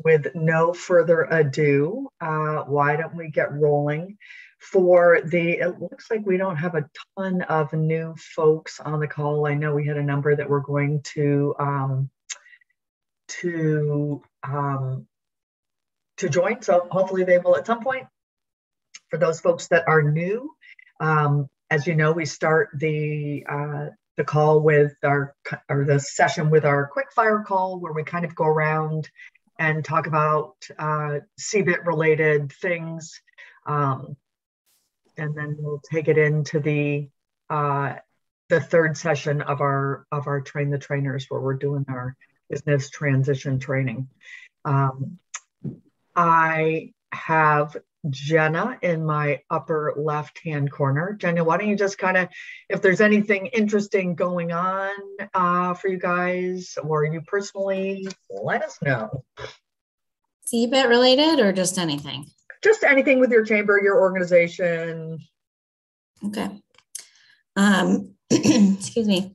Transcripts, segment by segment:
with no further ado, why don't we get rolling? It looks like we don't have a ton of new folks on the call. I know we had a number that were going to join, so hopefully they will at some point. For those folks that are new, as you know, we start the call with the session with our quick fire call, where we kind of go around and talk about CBIT related things, and then we'll take it into the third session of our Train the Trainers, where we're doing our business transition training. I have Jenna in my upper left-hand corner. Jenna, why don't you just kind of, if there's anything interesting going on for you guys or you personally, let us know. CBIT related or just anything? Just anything with your chamber, your organization. Okay. Excuse me.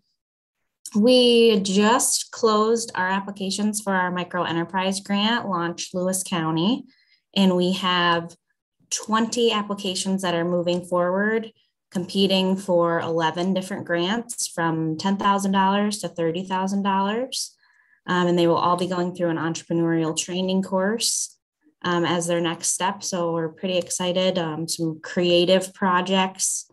We just closed our applications for our micro enterprise grant, launched Lewis County, and we have 20 applications that are moving forward, competing for 11 different grants from $10,000 to $30,000. And they will all be going through an entrepreneurial training course as their next step. So we're pretty excited. Some creative projects.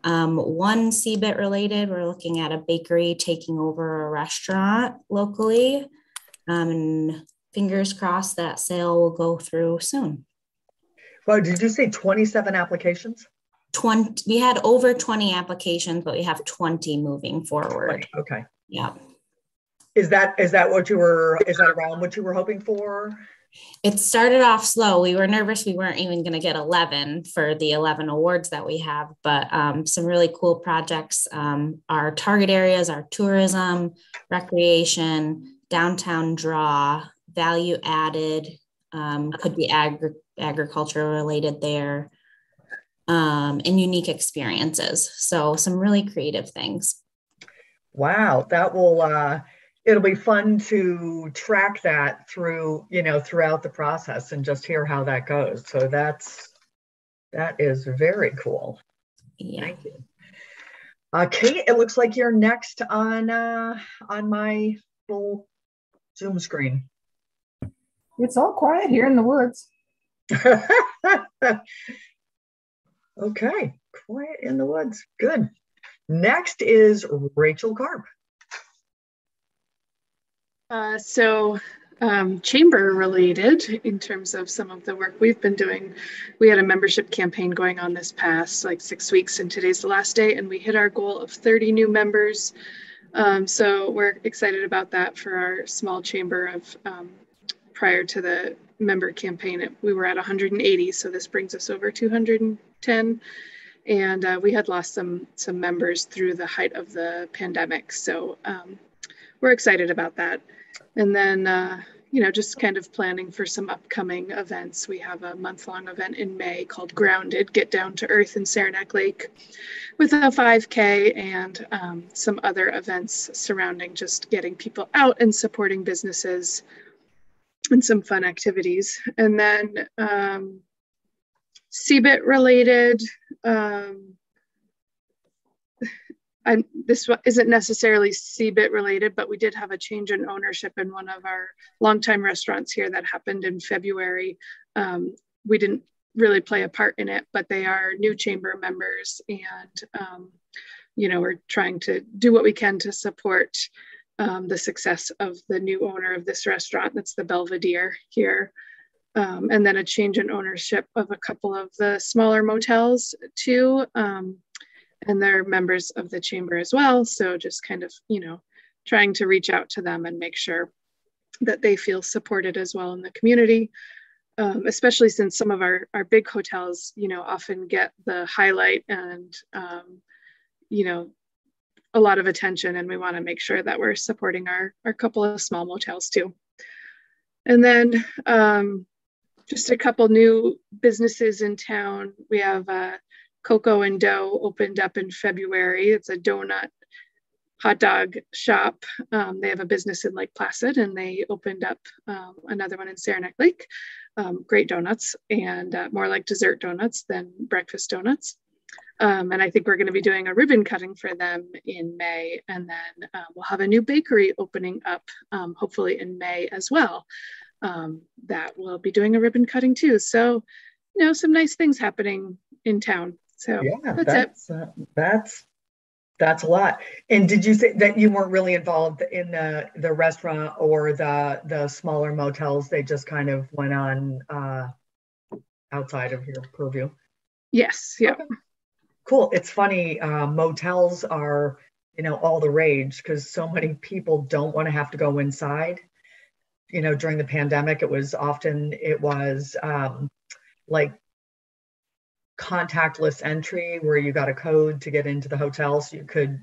One CBIT related, we're looking at a bakery taking over a restaurant locally. And fingers crossed that sale will go through soon. Well, did you say 27 applications? 20. We had over 20 applications, but we have 20 moving forward. Okay. Yeah. Is that around what you were hoping for? It started off slow. We were nervous we weren't even going to get 11 for the 11 awards that we have, but some really cool projects. Our target areas are tourism, recreation, downtown draw, value added, could be agriculture related there, and unique experiences. So some really creative things. Wow, that will it'll be fun to track that through, throughout the process and just hear how that goes. So that is very cool. Yeah. Thank you. Kate, it looks like you're next on my little Zoom screen. It's all quiet here in the woods. Okay, quiet in the woods. Good. Next is Rachel Karp. Chamber related in terms of some of the work we've been doing. We had a membership campaign going on this past 6 weeks, and today's the last day, and we hit our goal of 30 new members. So we're excited about that for our small chamber of prior to the member campaign. We were at 180, so this brings us over 210. And we had lost some members through the height of the pandemic. So we're excited about that. And then, just kind of planning for some upcoming events. We have a month-long event in May called Grounded, Get Down to Earth in Saranac Lake, with a 5K and some other events surrounding just getting people out and supporting businesses and some fun activities. And then CBIT related, this isn't necessarily CBIT related, but we did have a change in ownership in one of our longtime restaurants here that happened in February. We didn't really play a part in it, but they are new chamber members, and we're trying to do what we can to support the success of the new owner of this restaurant. That's the Belvedere here. And then a change in ownership of a couple of the smaller motels too. And they're members of the chamber as well. So just kind of, trying to reach out to them and make sure that they feel supported as well in the community, especially since some of our big hotels, often get the highlight and, a lot of attention. And we want to make sure that we're supporting our couple of small motels too. And then just a couple new businesses in town. We have Cocoa and Dough opened up in February. It's a donut hot dog shop. They have a business in Lake Placid, and they opened up another one in Saranac Lake. Great donuts, and more like dessert donuts than breakfast donuts. And I think we're going to be doing a ribbon cutting for them in May. And then we'll have a new bakery opening up, hopefully in May as well. That will be doing a ribbon cutting too. So, some nice things happening in town. So Yeah, that's it. That's a lot. And did you say that you weren't really involved in the restaurant or the smaller motels? They just kind of went on outside of your purview? Yes. Yeah. Okay. Cool. It's funny. Motels are, all the rage because so many people don't want to have to go inside. During the pandemic, it was like contactless entry where you got a code to get into the hotel, so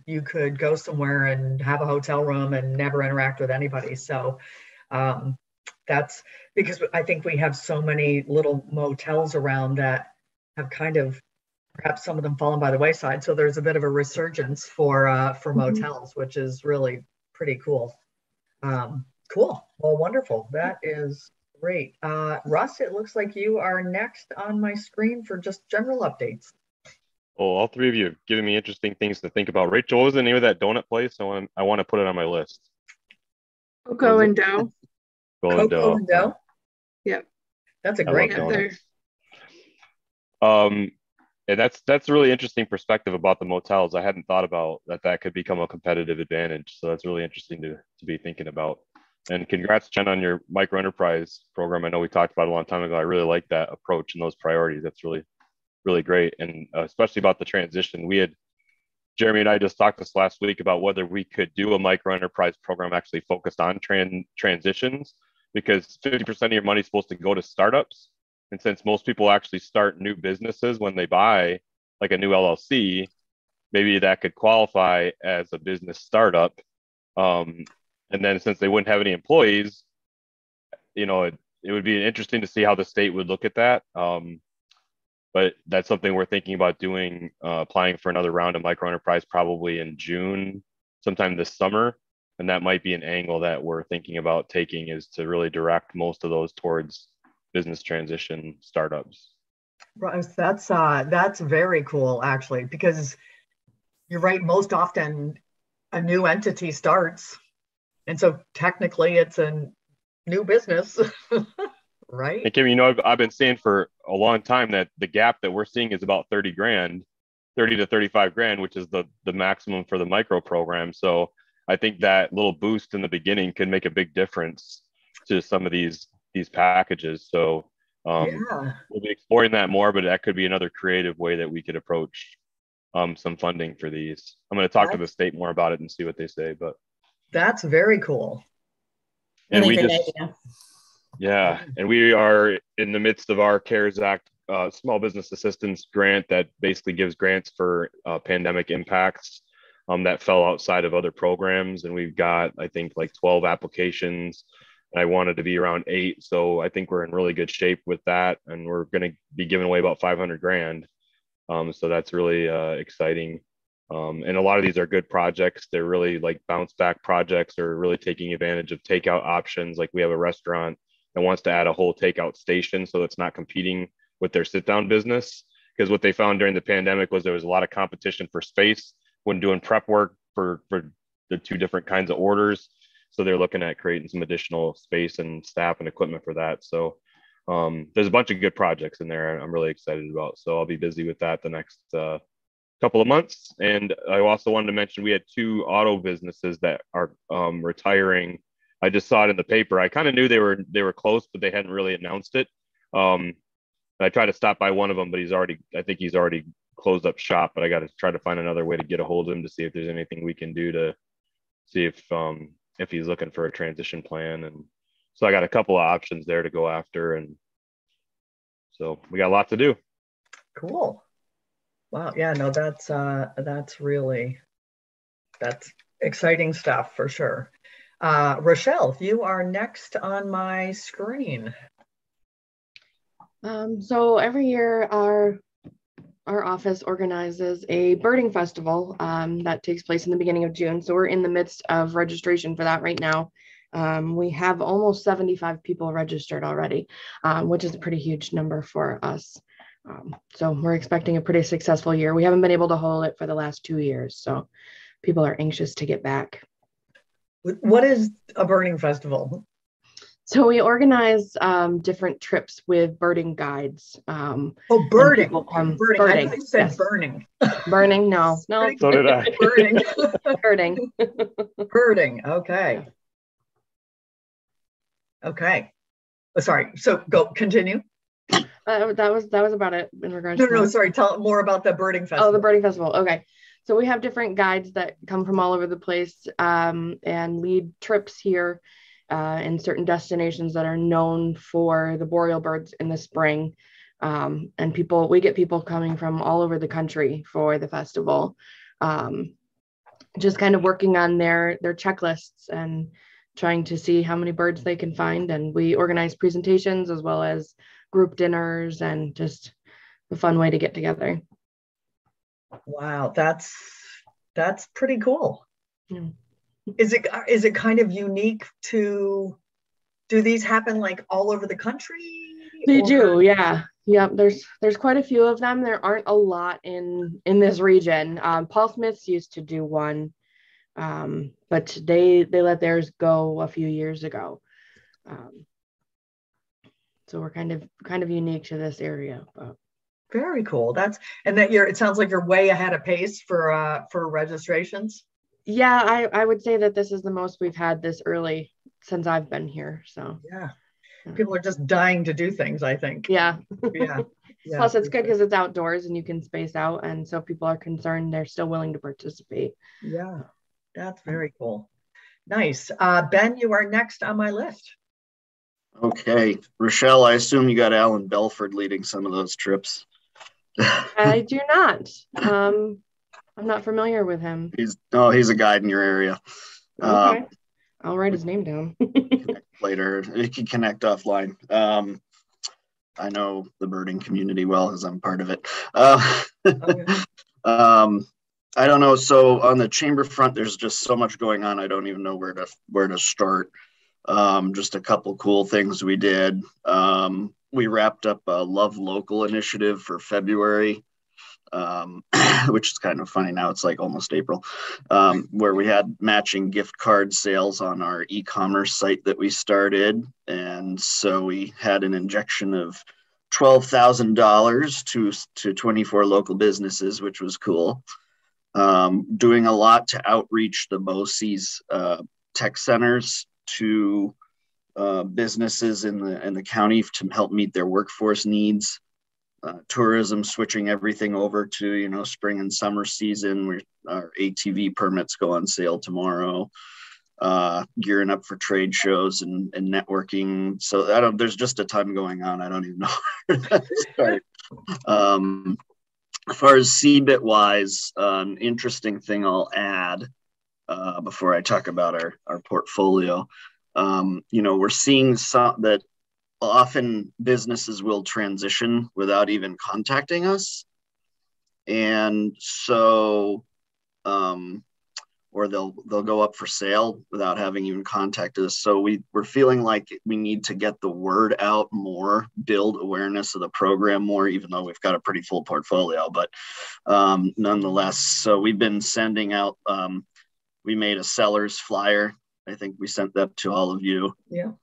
you could go somewhere and have a hotel room and never interact with anybody. So that's because I think we have so many little motels around that have kind of perhaps some of them fallen by the wayside. So there's a bit of a resurgence for motels, which is really pretty cool. Cool. Well, wonderful. That is great. Russ, it looks like you are next on my screen for just general updates. Well, all three of you have given me interesting things to think about. Rachel, what was the name of that donut place? I want to put it on my list. Cocoa and Dough. Cocoa and Dough? Yep. That's a great donut. And that's a really interesting perspective about the motels. I hadn't thought about that could become a competitive advantage. So that's really interesting to be thinking about. And congrats, Jen, on your micro enterprise program. I know we talked about it a long time ago. I really like that approach and those priorities. That's really, really great. And especially about the transition. Jeremy and I just talked this last week about whether we could do a micro enterprise program actually focused on transitions, because 50% of your money is supposed to go to startups. And since most people actually start new businesses when they buy like a new LLC, maybe that could qualify as a business startup. And then since they wouldn't have any employees, it would be interesting to see how the state would look at that. But that's something we're thinking about doing, applying for another round of micro enterprise probably in June, sometime this summer. And that might be an angle that we're thinking about taking, is to really direct most of those towards business transition startups. Right. That's very cool, actually, because you're right. Most often a new entity starts. And so technically it's a new business, right? And Kim, I've been saying for a long time that the gap that we're seeing is about 30 to 35 grand, which is the maximum for the micro program. So I think that little boost in the beginning can make a big difference to some of these packages. So we'll be exploring that more, but that could be another creative way that we could approach some funding for these. I'm going to talk to the state more about it and see what they say, but that's very cool. And and we are in the midst of our CARES Act small business assistance grant that basically gives grants for pandemic impacts that fell outside of other programs. And we've got, I think, like 12 applications. I wanted to be around 8. So I think we're in really good shape with that. And we're going to be giving away about 500 grand. So that's really exciting. And a lot of these are good projects. They're really like bounce back projects, or really taking advantage of takeout options. Like we have a restaurant that wants to add a whole takeout station, so it's not competing with their sit down business. Because what they found during the pandemic was there was a lot of competition for space when doing prep work for the 2 different kinds of orders. So they're looking at creating some additional space and staff and equipment for that. So there's a bunch of good projects in there I'm really excited about. So I'll be busy with that the next couple of months. And I also wanted to mention we had 2 auto businesses that are retiring. I just saw it in the paper. I kind of knew they were close, but they hadn't really announced it. I tried to stop by one of them, but I think he's already closed up shop. But I got to try to find another way to get a hold of him to see if there's anything we can do to see if he's looking for a transition plan. And so I got a couple of options there to go after, and so we got a lot to do. Cool. Wow. Yeah, no, that's exciting stuff for sure. Rochelle, you are next on my screen. So every year our our office organizes a birding festival that takes place in the beginning of June. So we're in the midst of registration for that right now. We have almost 75 people registered already, which is a pretty huge number for us. So we're expecting a pretty successful year. We haven't been able to hold it for the last 2 years, so people are anxious to get back. What is a birding festival? So we organize different trips with birding guides. Oh, birding. Birding. I thought you said yes. burning. Burning? No. So did I. Birding. Birding. Birding. Okay. Okay. Oh, sorry. So continue. That was about it in regards to No, sorry. Tell more about the birding festival. Oh, the birding festival. Okay. So we have different guides that come from all over the place and lead trips here in certain destinations that are known for the boreal birds in the spring. And we get people coming from all over the country for the festival, just kind of working on their checklists and trying to see how many birds they can find. And we organize presentations as well as group dinners and just a fun way to get together. Wow, that's pretty cool. Yeah. Is it kind of unique do these happen like all over the country? They do, yeah. There's quite a few of them. There aren't a lot in this region. Paul Smith's used to do one, but they let theirs go a few years ago. So we're kind of unique to this area. But. Very cool. It sounds like you're way ahead of pace for registrations. Yeah, I would say that this is the most we've had this early since I've been here. So yeah. People are just dying to do things, I think. Yeah. Yeah. Plus it's good because it's outdoors and you can space out. And so if people are concerned, they're still willing to participate. Yeah, that's very cool. Nice. Ben, you are next on my list. Okay. Rochelle, I assume you got Alan Belford leading some of those trips. I do not. I'm not familiar with him. He's a guide in your area. Okay. I'll write his name down. Later. You can connect offline. I know the birding community well as I'm part of it. Okay. I don't know. So on the chamber front, there's just so much going on. I don't even know where to start. Just a couple cool things we did. We wrapped up a Love Local initiative for February, which is kind of funny now. It's like almost April, where we had matching gift card sales on our e-commerce site that we started. And so we had an injection of $12,000 to 24 local businesses, which was cool. Doing a lot to outreach the BOCES tech centers to businesses in the county to help meet their workforce needs. Tourism, switching everything over to spring and summer season, where our ATV permits go on sale tomorrow. Gearing up for trade shows and networking. So there's just a ton going on. I don't even know where to start. As far as CBIT wise, an interesting thing I'll add before I talk about our portfolio. We're seeing that often businesses will transition without even contacting us. And so, or they'll go up for sale without having even contacted us. So we're feeling like we need to get the word out more, build awareness of the program more, even though we've got a pretty full portfolio, but nonetheless. So we've been sending out, we made a seller's flyer. I think we sent that to all of you. Yeah.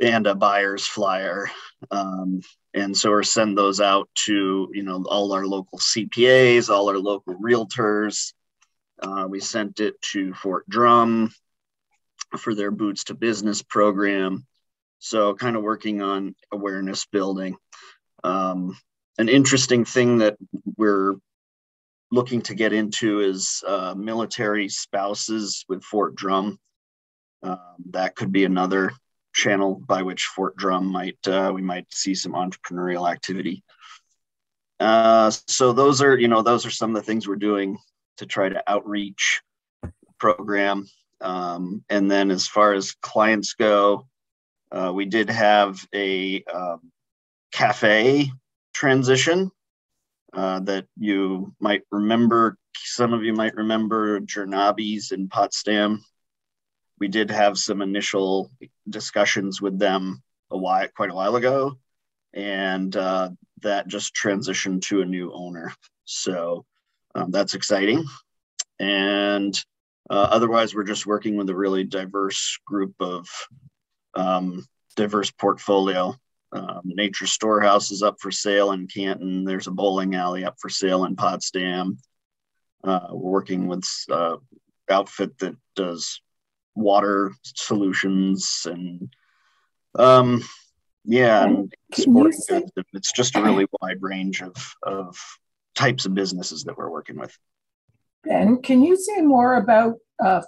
And a buyer's flyer. And so we're sending those out to, all our local CPAs, all our local realtors. We sent it to Fort Drum for their Boots to Business program. So kind of working on awareness building. An interesting thing that we're looking to get into is military spouses with Fort Drum. That could be another channel by which Fort Drum we might see some entrepreneurial activity. So those are some of the things we're doing to try to outreach the program. And then as far as clients go, we did have a cafe transition. that you might remember. Some of you might remember Jernabi's in Potsdam. We did have some initial discussions with them quite a while ago, and that just transitioned to a new owner. So that's exciting. And otherwise, we're just working with a really diverse group of diverse portfolio. Nature Storehouse is up for sale in Canton. There's a bowling alley up for sale in Potsdam. We're working with an outfit that does water solutions and sporting goods. It's just a really wide range of types of businesses that we're working with. Ben, can you say more about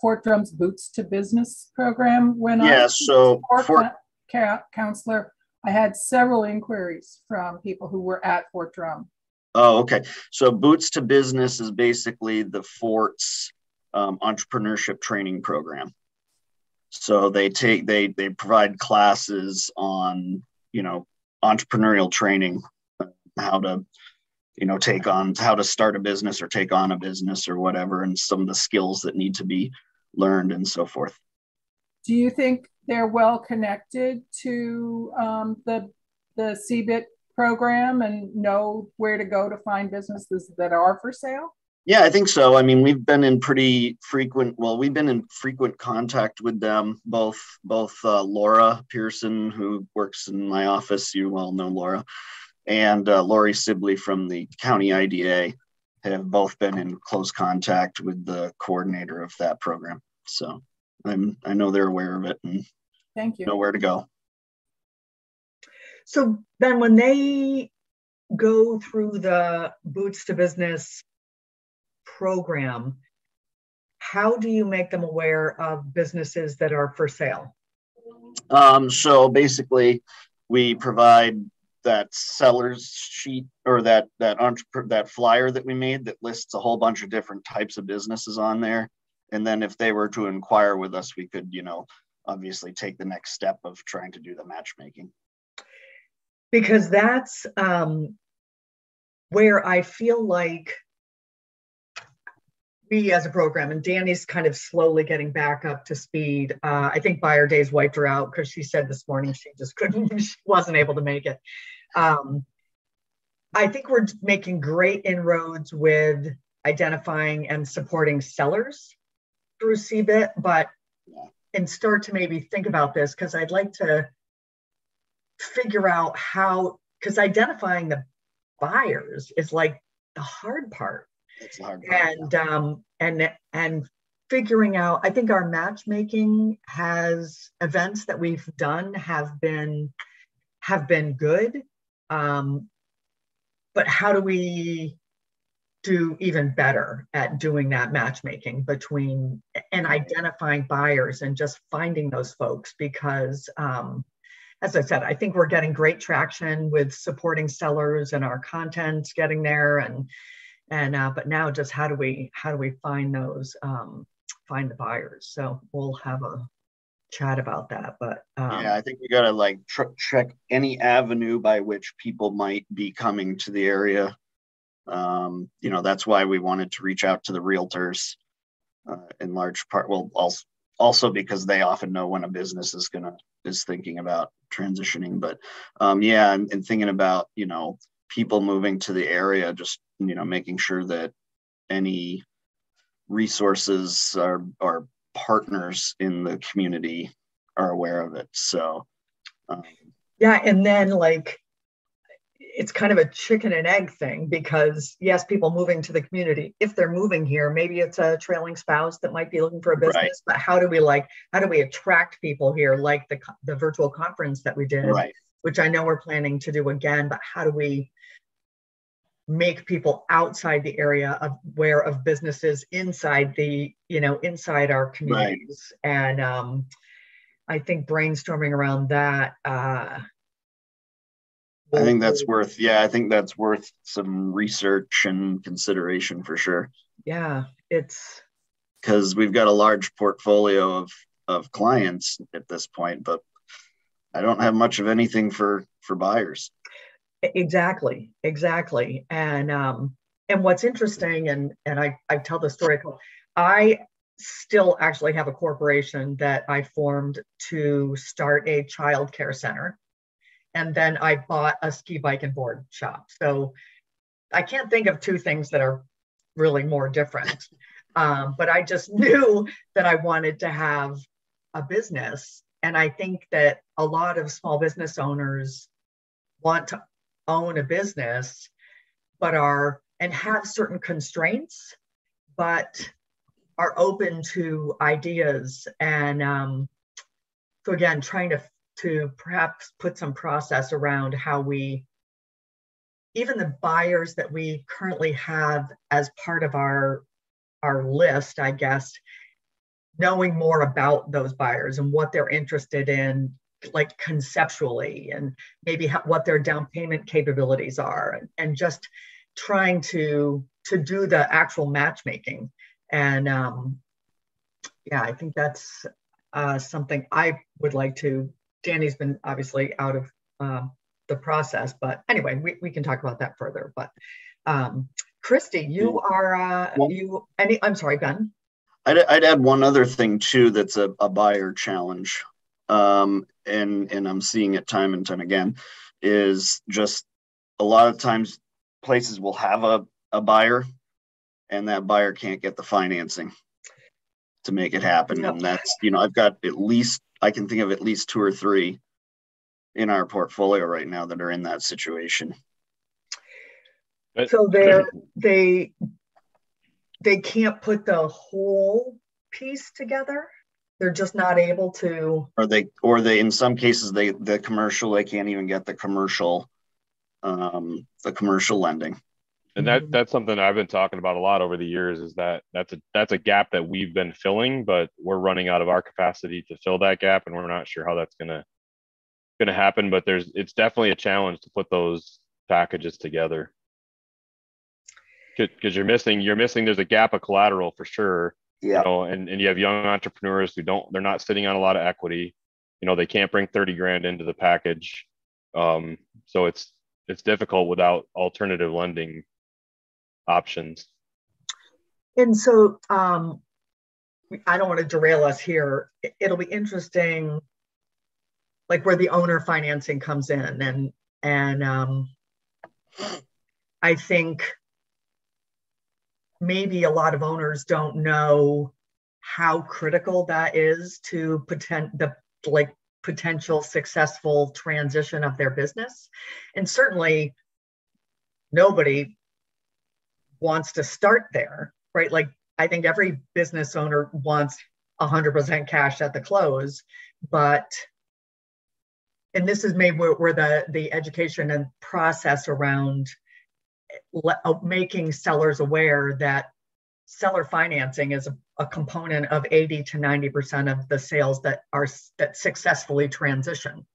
Fort Drum's Boots to Business program? When I was counselor, I had several inquiries from people who were at Fort Drum. Oh, okay. So Boots to Business is basically the Fort's entrepreneurship training program. So they provide classes on, entrepreneurial training, how to how to start a business or take on a business or whatever, and some of the skills that need to be learned and so forth. Do you think they're well connected to the CBIT program and know where to go to find businesses that are for sale? Yeah, I think so. I mean, we've been in frequent contact with them, both Laura Pearson, who works in my office, you well know Laura, and Lori Sibley from the county IDA have both been in close contact with the coordinator of that program. So I know they're aware of it and thank you. Know where to go. So then when they go through the Boots to Business program, how do you make them aware of businesses that are for sale? So basically we provide that seller's sheet or that flyer that we made that lists a whole bunch of different types of businesses on there. And then if they were to inquire with us, we could, obviously take the next step of trying to do the matchmaking. Because that's where I feel like we as a program, and Danny's kind of slowly getting back up to speed. I think Buyer Days wiped her out because she said this morning she just couldn't, she wasn't able to make it. I think we're making great inroads with identifying and supporting sellers through CBIT, and start to maybe think about this, because I'd like to figure out how, because identifying the buyers is like the hard part. It's the hard part. And figuring out, I think our matchmaking events that we've done have been good. But how do we do even better at doing that matchmaking between and identifying buyers and just finding those folks? Because as I said, I think we're getting great traction with supporting sellers and our content's getting there, but now just how do we find those find the buyers? So we'll have a chat about that. But yeah, I think we got to check any avenue by which people might be coming to the area. That's why we wanted to reach out to the realtors in large part. Well, also because they often know when a business is thinking about transitioning. But and thinking about people moving to the area, just making sure that any resources are partners in the community are aware of it. So and then it's kind of a chicken and egg thing, because yes, people moving to the community, if they're moving here, maybe it's a trailing spouse that might be looking for a business, right. But how do we attract people here, like the virtual conference that we did, right. Which I know we're planning to do again, but how do we make people outside the area aware of businesses inside inside our communities? Right. And I think brainstorming around that, I think that's worth some research and consideration for sure. Yeah, it's because we've got a large portfolio of clients at this point, but I don't have much of anything for buyers. Exactly. And what's interesting, and I tell the story, I still actually have a corporation that I formed to start a child care center. And then I bought a ski, bike, and board shop. So I can't think of two things that are really more different. But I just knew that I wanted to have a business. And I think that a lot of small business owners want to own a business, but have certain constraints, but are open to ideas. And so again, trying to perhaps put some process around how even the buyers that we currently have as part of our list, I guess, knowing more about those buyers and what they're interested in, like conceptually, and maybe what their down payment capabilities are, and just trying to do the actual matchmaking. And yeah, I think that's something I would like to. Danny's been obviously out of the process, but anyway, we can talk about that further. But Christy, you are I'm sorry, Ben. I'd add one other thing too that's a buyer challenge, and I'm seeing it time and time again, is just a lot of times places will have a buyer, and that buyer can't get the financing to make it happen. No. And that's, I've got I can think of at least 2 or 3 in our portfolio right now that are in that situation. So they can't put the whole piece together. They're just not able to. Or they in some cases they can't even get the commercial lending. And that's something I've been talking about a lot over the years, is that's a gap that we've been filling, but we're running out of our capacity to fill that gap, and we're not sure how that's gonna happen. But it's definitely a challenge to put those packages together, because you're missing there's a gap of collateral for sure. Yeah. And you have young entrepreneurs they're not sitting on a lot of equity. They can't bring 30 grand into the package. So it's difficult without alternative lending options. And so I don't want to derail us here. It'll be interesting, like where the owner financing comes in, and I think maybe a lot of owners don't know how critical that is to potential successful transition of their business. And certainly nobody wants to start there, right? Like, I think every business owner wants 100% cash at the close, and this is maybe where the education and process around making sellers aware that seller financing is a component of 80 to 90% of the sales that successfully transition.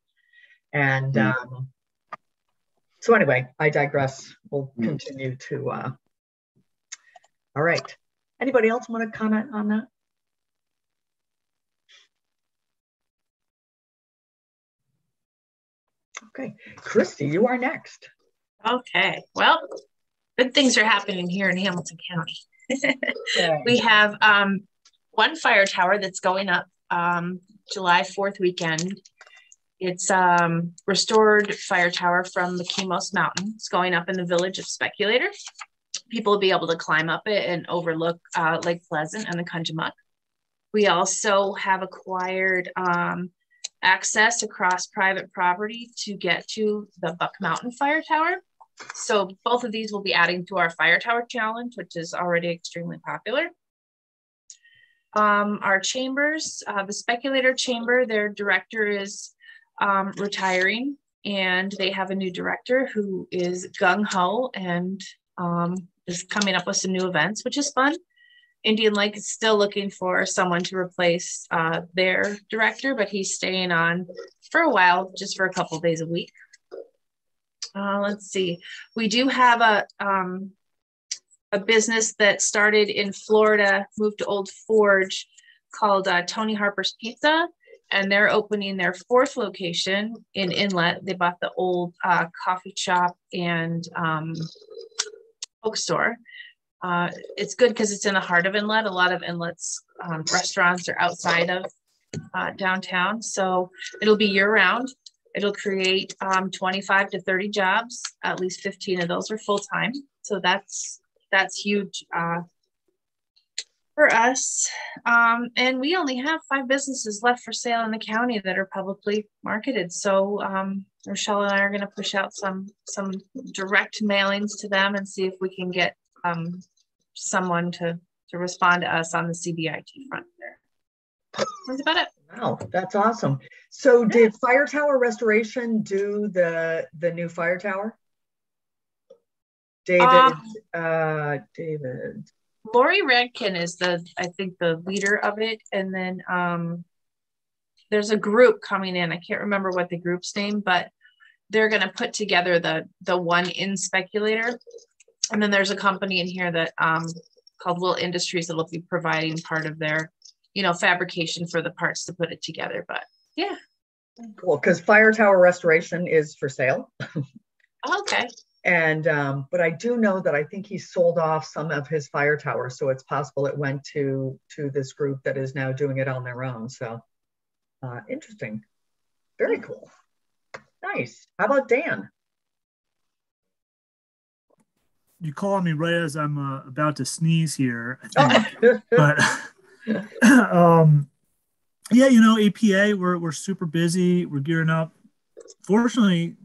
And so anyway, I digress. We'll continue to. All right. Anybody else want to comment on that? Okay, Christy, you are next. Okay, well, good things are happening here in Hamilton County. We have one fire tower that's going up July 4th weekend. It's restored fire tower from the Chemos Mountain. It's going up in the village of Speculator. People will be able to climb up it and overlook Lake Pleasant and the Kunjamuck. We also have acquired access across private property to get to the Buck Mountain Fire Tower. So both of these will be adding to our Fire Tower Challenge, which is already extremely popular. Our chambers, the Speculator Chamber, their director is retiring, and they have a new director who is gung-ho and is coming up with some new events, which is fun. Indian Lake is still looking for someone to replace their director, but he's staying on for a while, just for a couple of days a week. Let's see. We do have a business that started in Florida, moved to Old Forge, called Tony Harper's Pizza. and they're opening their 4th location in Inlet. They bought the old coffee shop and bookstore. It's good because it's in the heart of Inlet. A lot of Inlet's restaurants are outside of downtown, so it'll be year-round. It'll create 25 to 30 jobs. At least 15 of those are full-time. So that's huge for us. And we only have 5 businesses left for sale in the county that are publicly marketed. So Rochelle and I are going to push out some direct mailings to them and see if we can get someone to respond to us on the CBIT front there. That's about it. Wow, that's awesome. So did Fire Tower Restoration do the new fire tower? David. Lori Redkin is I think the leader of it. And then there's a group coming in. I can't remember what the group's name, but they're going to put together the one in speculator. And then there's a company in here that called Will Industries that'll be providing part of their, fabrication for the parts to put it together. But yeah. Cool, because Fire Tower Restoration is for sale. Okay. And but I do know that I think he sold off some of his fire towers, so it's possible it went to this group that is now doing it on their own. So interesting, very cool, nice. How about Dan? You call me right as I'm about to sneeze here, I think. But yeah, APA, we're super busy. We're gearing up. Fortunately,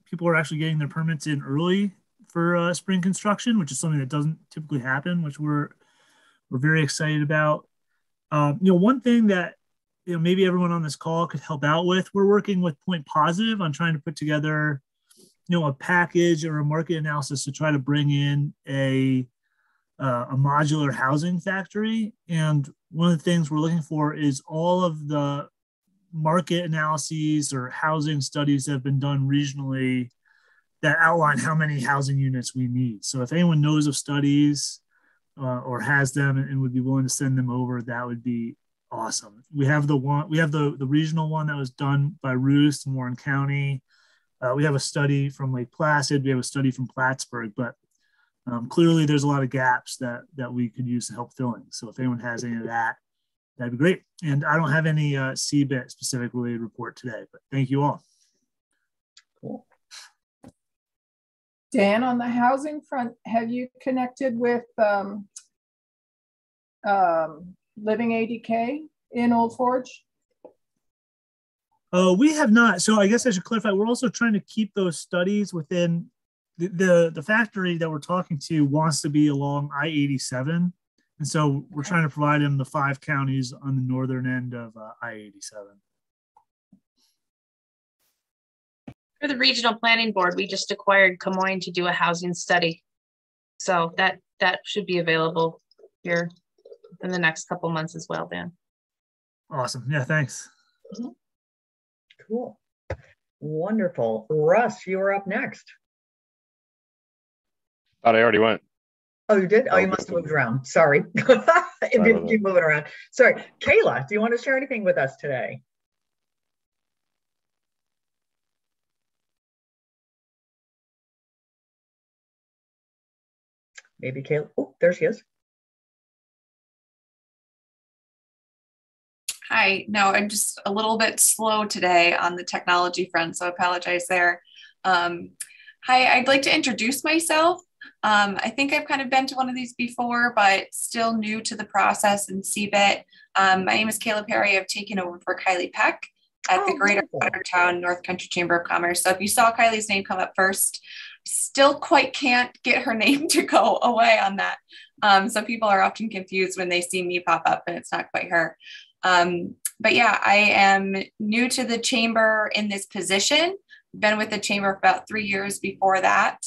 people are actually getting their permits in early for spring construction, which is something that doesn't typically happen, which we're very excited about. One thing that maybe everyone on this call could help out with, we're working with Point Positive on trying to put together a package or a market analysis to try to bring in a modular housing factory. And one of the things we're looking for is all of the market analyses or housing studies that have been done regionally that outline how many housing units we need. So if anyone knows of studies or has them and would be willing to send them over, that would be awesome. We have the regional one that was done by Roost in Warren County. We have a study from Lake Placid. We have a study from Plattsburgh, but clearly there's a lot of gaps that we could use to help filling. So if anyone has any of that, that'd be great. And I don't have any CBIT specific related report today, but thank you all. Cool. Dan, on the housing front, have you connected with Living ADK in Old Forge? We have not. So I guess I should clarify. We're also trying to keep those studies within the factory that we're talking to wants to be along I-87. And so we're trying to provide them the 5 counties on the northern end of I-87. For the regional planning board, we just acquired Camoin to do a housing study. So that should be available here in the next couple months as well, Dan. Awesome. Yeah, thanks. Mm-hmm. Cool. Wonderful. Russ, you are up next. Thought I already went. Oh, you did? Oh, you must have moved around. Sorry. It didn't keep moving around. Sorry. Kayla, do you want to share anything with us today? Maybe Kayla. Oh, there she is. Hi. No, I'm just a little bit slow today on the technology front, so I apologize there. Hi, I'd like to introduce myself. I think I've kind of been to one of these before, but still new to the process in CBIT. My name is Kayla Perry. I've taken over for Kylie Peck at the Greater Watertown North Country Chamber of Commerce. So if you saw Kylie's name come up first, still quite can't get her name to go away on that. So people are often confused when they see me pop up and it's not quite her. But yeah, I am new to the chamber in this position. Been with the chamber for about 3 years before that,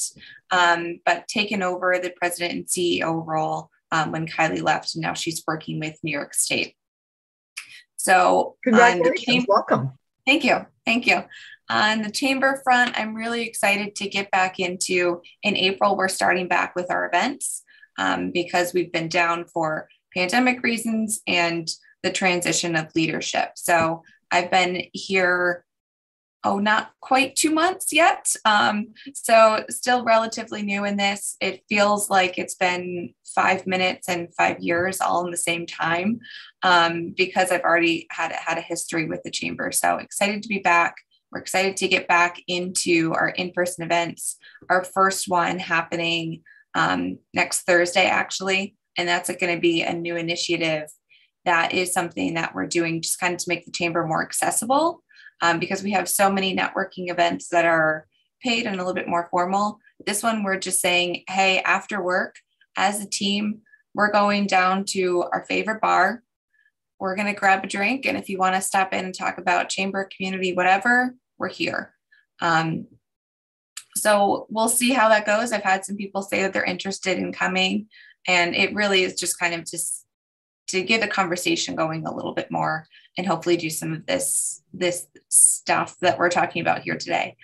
but taken over the president and CEO role when Kylie left, and now she's working with New York State. So congratulations, welcome. Thank you. On the chamber front, I'm really excited to get back into, in April, we're starting back with our events because we've been down for pandemic reasons and the transition of leadership. So I've been here, not quite 2 months yet. So still relatively new in this. It feels like it's been 5 minutes and 5 years all in the same time, because I've already had a history with the chamber. So excited to be back. We're excited to get back into our in-person events. Our first one happening next Thursday, actually. And that's going to be a new initiative. That is something that we're doing just kind of to make the chamber more accessible, because we have so many networking events that are paid and a little bit more formal. This one, we're just saying, hey, after work, as a team, we're going down to our favorite bar. We're going to grab a drink. And if you want to stop in and talk about chamber, community, whatever, we're here. So we'll see how that goes. I've had some people say that they're interested in coming, and it really is just kind of just to get the conversation going a little bit more and hopefully do some of this stuff that we're talking about here today.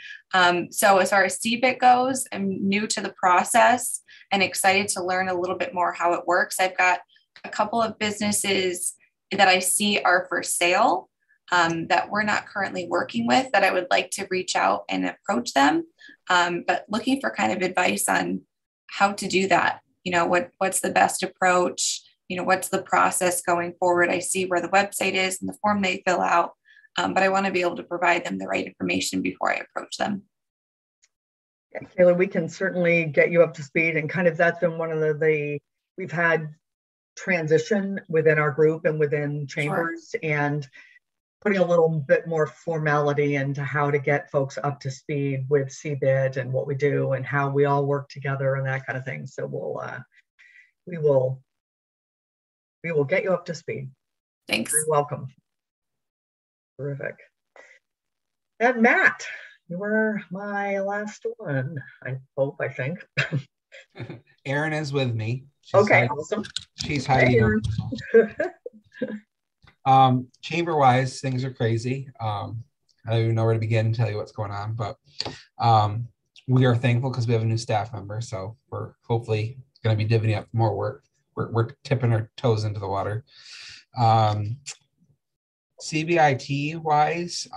So as far as CBIT goes, I'm new to the process and excited to learn a little bit more how it works. I've got a couple of businesses that I see are for sale that we're not currently working with, that I would like to reach out and approach them, but looking for kind of advice on how to do that. What's the best approach? What's the process going forward? I see where the website is and the form they fill out, but I want to be able to provide them the right information before I approach them. Yeah, Kayla, we can certainly get you up to speed, and kind of that's been one of we've had transition within our group and within chambers, sure, and putting a little bit more formality into how to get folks up to speed with CBIT and what we do and how we all work together and that kind of thing. So we will get you up to speed. Thanks. You're welcome. Terrific. And Matt, you were my last one, I think. Erin is with me. Okay, awesome. She's hiding. Chamber-wise, things are crazy. I don't even know where to begin to tell you what's going on, but we are thankful because we have a new staff member, so we're hopefully going to be divvying up more work. We're tipping our toes into the water. CBIT wise,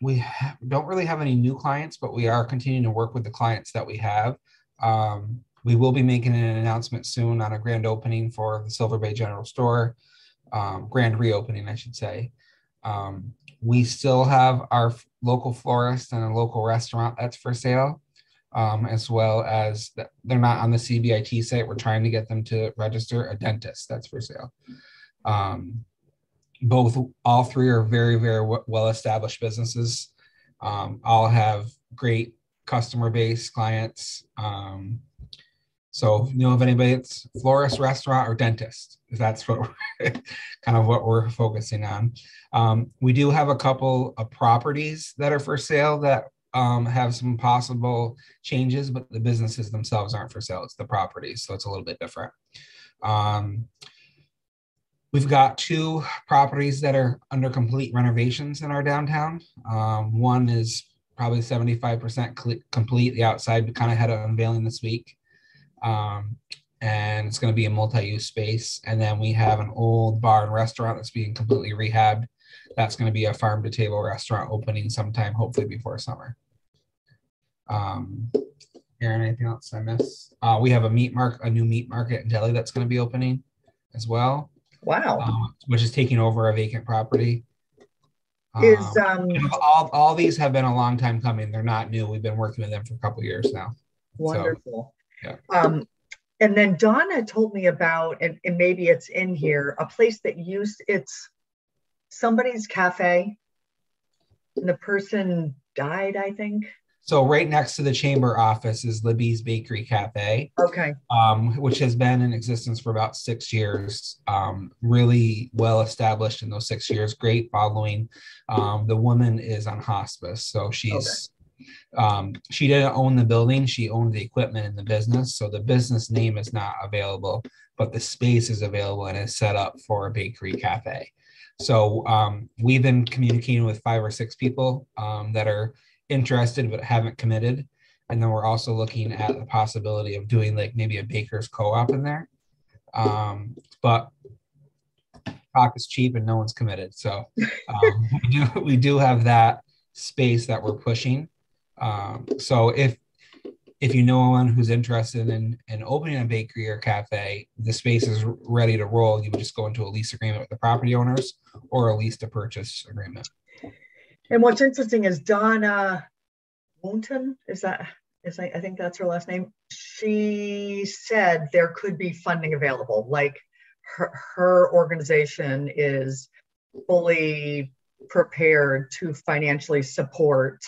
we don't really have any new clients, but we are continuing to work with the clients that we have. We will be making an announcement soon on a grand opening for the Silver Bay General Store, grand reopening, I should say. We still have our local florist and a local restaurant that's for sale. As well as they're not on the CBIT site. We're trying to get them to register a dentist that's for sale. All three are very, very well-established businesses. All have great customer base, clients. So if you know of anybody that's florist, restaurant, or dentist, that's what kind of what we're focusing on. We do have a couple of properties that are for sale that have some possible changes, but the businesses themselves aren't for sale. It's the properties, so it's a little bit different. We've got 2 properties that are under complete renovations in our downtown. One is probably 75% complete. The outside, we kind of had an unveiling this week. And it's going to be a multi-use space. And then we have an old bar and restaurant that's being completely rehabbed. That's going to be a farm to table restaurant opening sometime, hopefully before summer. Aaron, anything else I missed? We have a new meat market and deli that's going to be opening as well. Wow. Which is taking over a vacant property. All these have been a long time coming. They're not new. We've been working with them for a couple of years now. Wonderful. So, yeah. And then Donna told me about, and maybe it's in here, a place that it's somebody's cafe, and the person died, I think. So right next to the chamber office is Libby's Bakery Cafe. Okay. Which has been in existence for about 6 years. Really well established in those 6 years. Great following. The woman is on hospice, so she's she didn't own the building. She owned the equipment in the business. So the business name is not available, but the space is available and is set up for a bakery cafe. So we've been communicating with 5 or 6 people that are interested but haven't committed. And then we're also looking at the possibility of doing like maybe a baker's co-op in there. But talk is cheap and no one's committed. So we do have that space that we're pushing. So if you know anyone who's interested in opening a bakery or cafe, the space is ready to roll. You would just go into a lease agreement with the property owners or a lease to purchase agreement. And what's interesting is Donna Wonton, I think that's her last name. She said there could be funding available. Like her organization is fully prepared to financially support.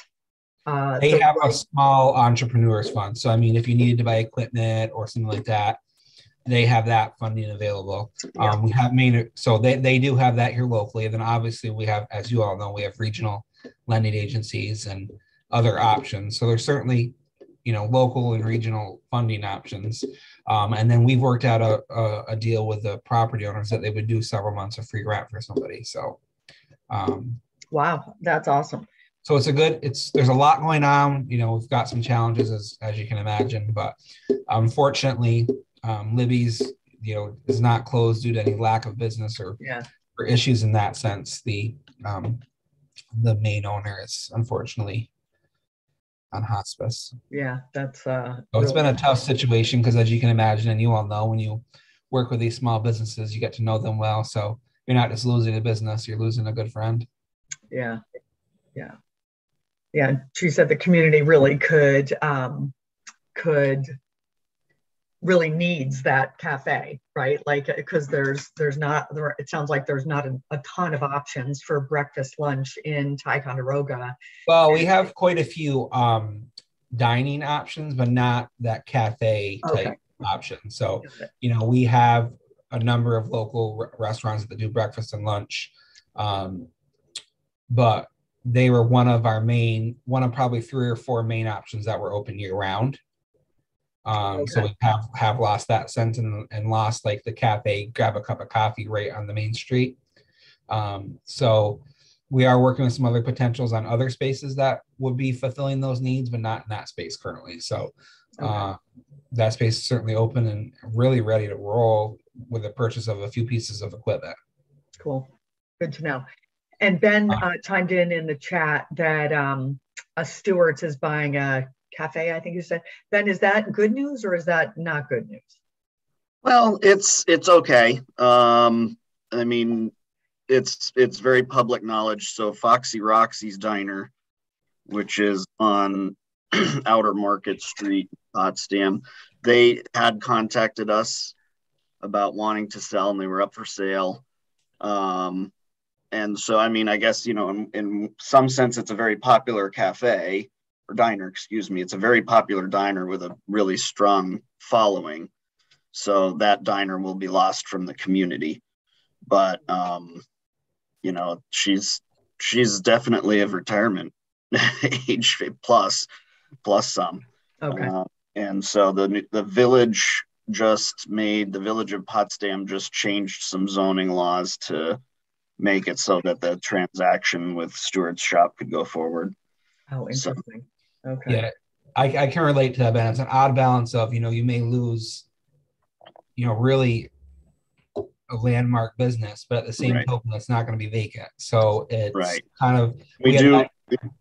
They have a small entrepreneurs fund. So, I mean, if you needed to buy equipment or something like that, they have that funding available. Yeah. We have so they do have that here locally. And then obviously we have, as you all know, we have regional lending agencies and other options. So there's certainly, local and regional funding options. And then we've worked out a deal with the property owners that they would do several months of free rent for somebody. So, wow, that's awesome. So there's a lot going on. We've got some challenges as you can imagine, but unfortunately, Libby's, is not closed due to any lack of business or issues in that sense. The main owner is unfortunately on hospice. Yeah, that's so it's been a tough situation because, as you can imagine, and you all know, when you work with these small businesses, you get to know them well. So you're not just losing a business, you're losing a good friend. Yeah. She said the community really could really needs that cafe, right? Like, because it sounds like there's not a ton of options for breakfast, lunch in Ticonderoga. Well, we have quite a few dining options, but not that cafe type option. So, we have a number of local restaurants that do breakfast and lunch, but they were one of probably 3 or 4 main options that were open year round. So we have lost that sense and lost like the cafe, grab a cup of coffee right on the main street. So we are working with some other potentials on other spaces that would be fulfilling those needs, but not in that space currently. So that space is certainly open and really ready to roll with the purchase of a few pieces of equipment. Cool. Good to know. And Ben chimed in the chat that a Stewart's is buying a cafe, I think you said. Ben, is that good news or is that not good news? Well, it's okay. I mean, it's very public knowledge. So Foxy Roxy's Diner, which is on Outer Market Street, Potsdam, they had contacted us about wanting to sell, and they were up for sale. And so, I mean, I guess, in some sense, it's a very popular cafe or diner, excuse me. It's a very popular diner with a really strong following. So that diner will be lost from the community. But, she's definitely of retirement age plus some. Okay. And so the village of Potsdam just changed some zoning laws to make it so that the transaction with Stewart's shop could go forward. Oh, interesting. Okay. Yeah, I can relate to that, Ben. It's an odd balance of, you may lose, really a landmark business, but at the same token, it's not going to be vacant. So it's kind of...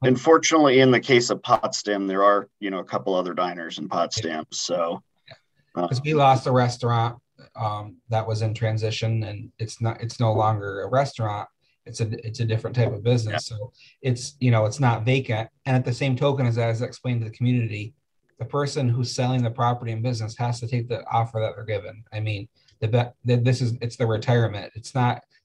Unfortunately, in the case of Potsdam, there are, a couple other diners in Potsdam. So... Because we lost a restaurant that was in transition, and it's no longer a restaurant. It's a different type of business. Yeah. So it's not vacant. And at the same token, as I explained to the community, the person who's selling the property and business has to take the offer that they're given. I mean, it's the retirement.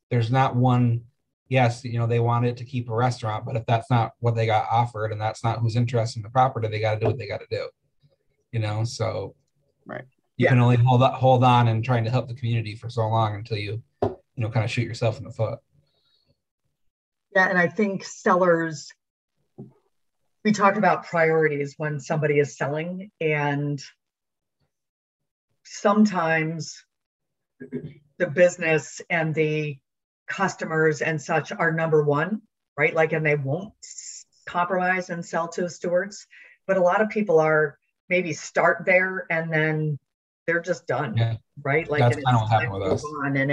There's not one, yes, they wanted to keep a restaurant, but if that's not what they got offered and that's not who's interested in the property, they got to do what they got to do, so. Right. You can only hold on and trying to help the community for so long until you kind of shoot yourself in the foot. Yeah, and I think sellers, we talked about priorities when somebody is selling, and sometimes the business and the customers and such are number one, right? Like, and they won't compromise and sell to Stewart's, but a lot of people are maybe start there and then they're just done, right? Like, that's kind of what happened with us. And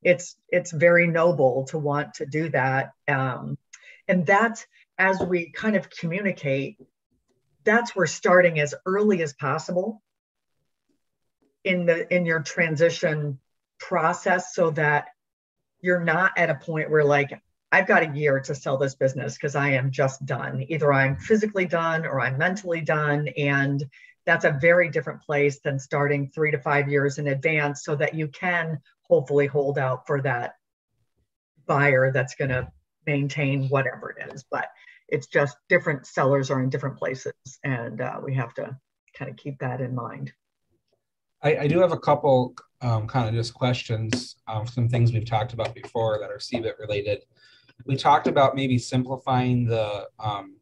it's very noble to want to do that. And that's, as we kind of communicate, that's where starting as early as possible in your transition process, so that you're not at a point where like, I've got a year to sell this business because I am just done. Either I'm physically done or I'm mentally done. And that's a very different place than starting 3 to 5 years in advance, so that you can hopefully hold out for that buyer that's going to maintain whatever it is. But it's just different sellers are in different places, and we have to kind of keep that in mind. I do have a couple kind of just questions, some things we've talked about before that are CBIT related. We talked about maybe simplifying the kind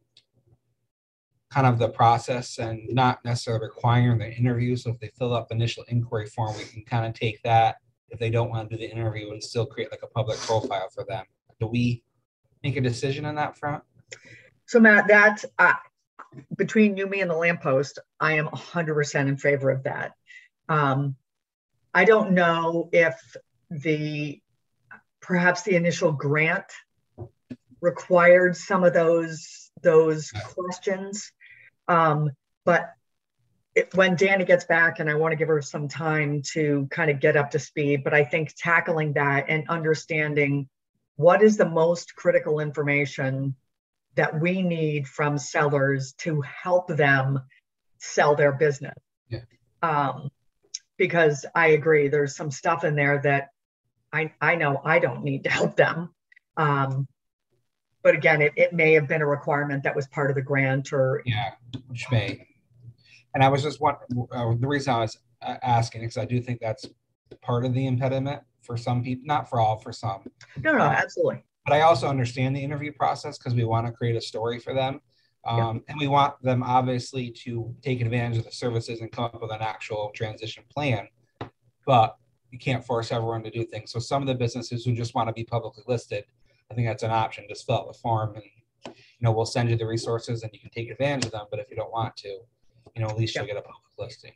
of the process and not necessarily requiring the interview. So if they fill up initial inquiry form, we can kind of take that if they don't want to do the interview and still create like a public profile for them. Do we make a decision on that front? So Matt, that between you, me, and the lamppost, I am 100% in favor of that. I don't know if perhaps the initial grant required some of those questions. But when Danny gets back, and I want to give her some time to kind of get up to speed, but I think tackling that and understanding what is the most critical information that we need from sellers to help them sell their business. Yeah. Because I agree, there's some stuff in there that I know I don't need to help them. But again, it may have been a requirement that was part of the grant, or yeah, which may. And I was just the reason I was asking, because I do think that's part of the impediment for some people, not for all, for some. No, absolutely. But I also understand the interview process because we want to create a story for them. And we want them obviously to take advantage of the services and come up with an actual transition plan. But you can't force everyone to do things. So some of the businesses who just want to be publicly listed, I think that's an option. Just fill out the form, and we'll send you the resources and you can take advantage of them. But if you don't want to, at least you'll get a public listing.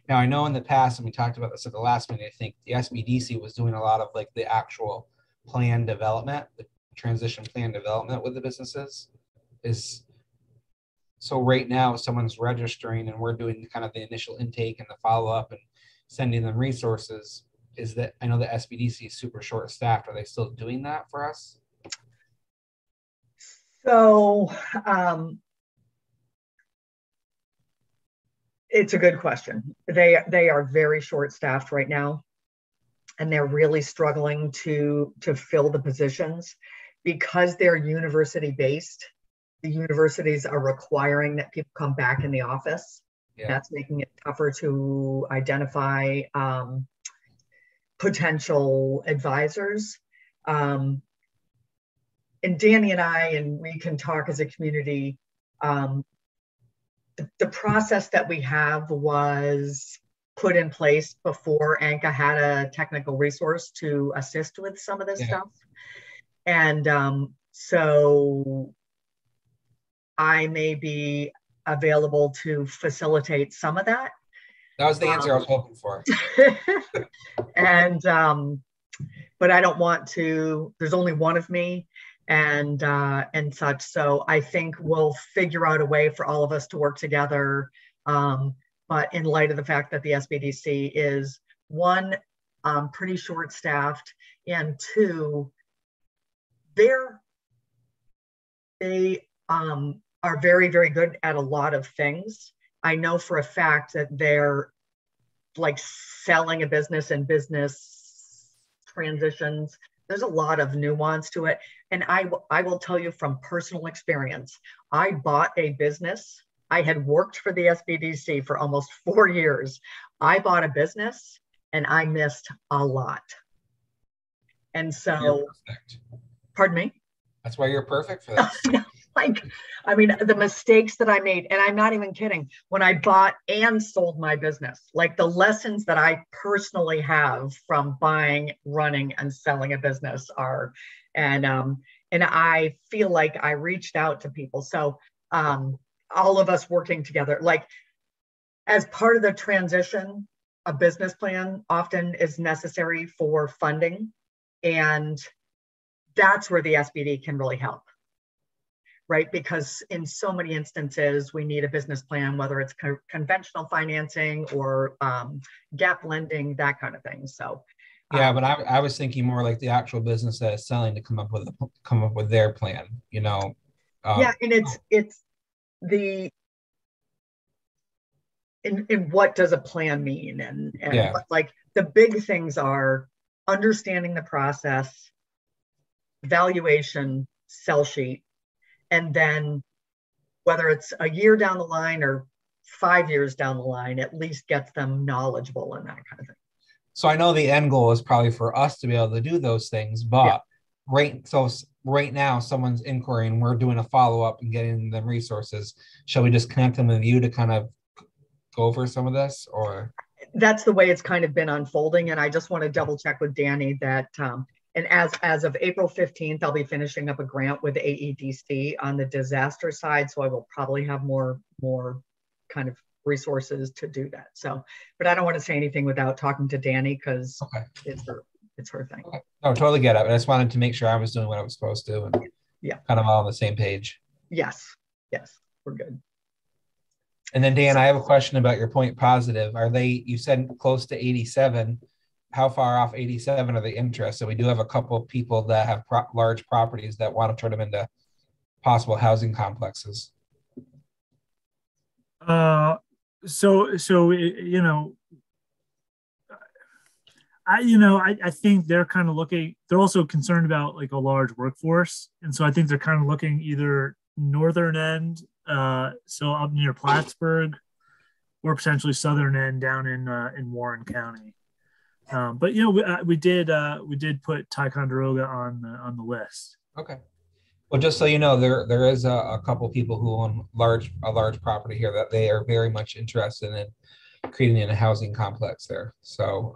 Now I know in the past, and we talked about this at the last meeting, I think the SBDC was doing a lot of like the actual plan development, the transition plan development with the businesses. So right now someone's registering and we're doing kind of the initial intake and the follow-up and sending them resources. Is that, I know the SBDC is super short staffed. Are they still doing that for us? So it's a good question. They are very short staffed right now, and they're really struggling to fill the positions because they're university based. The universities are requiring that people come back in the office. Yeah. That's making it tougher to identify potential advisors. And Danny and I, and we can talk as a community, the process that we have was put in place before ANCA had a technical resource to assist with some of this stuff. And so I may be available to facilitate some of that. That was the answer I was hoping for. And but I don't want to, there's only one of me and such. So I think we'll figure out a way for all of us to work together. But in light of the fact that the SBDC is one, pretty short staffed, and two, they are very, very good at a lot of things. I know for a fact that they're like selling a business and business transitions. There's a lot of nuance to it. And I will tell you from personal experience, I bought a business. I had worked for the SBDC for almost 4 years. I bought a business and I missed a lot. And so, pardon me? That's why you're perfect for this. I mean, the mistakes that I made, and I'm not even kidding, when I bought and sold my business, like the lessons that I personally have from buying, running, and selling a business are, and I feel like I reached out to people. So all of us working together, like as part of the transition, a business plan often is necessary for funding. And that's where the SBD can really help, right? Because in so many instances, we need a business plan, whether it's conventional financing or gap lending, that kind of thing. So yeah, but I was thinking more like the actual business that is selling to come up with their plan, you know. Yeah, and it's the in what does a plan mean, and yeah. like the big things are understanding the process, valuation, sell sheet, and then whether it's a year down the line or 5 years down the line, at least gets them knowledgeable and that kind of thing. So I know the end goal is probably for us to be able to do those things, but right now someone's inquiring, we're doing a follow-up and getting them resources. Shall we just connect them with you to kind of go over some of this, or? That's the way it's kind of been unfolding. And I just want to double check with Danny that, and as of April 15th, I'll be finishing up a grant with AEDC on the disaster side. So I will probably have more kind of resources to do that. So, but I don't want to say anything without talking to Danny, because it's her thing. Okay. No, totally get it. I just wanted to make sure I was doing what I was supposed to, and kind of all on the same page. Yes, we're good. And then Dan, I have a question about your point positive. Are they, you said close to 87, how far off 87 are they interested? We do have a couple of people that have large properties that want to turn them into possible housing complexes. So you know, I think they're kind of looking, they're also concerned about like a large workforce. And so I think they're kind of looking either northern end, so up near Plattsburgh, or potentially southern end down in Warren County. But we did put Ticonderoga on the list. Okay. Well, just so you know, there is a couple people who own a large property here that they are very much interested in creating a housing complex there. So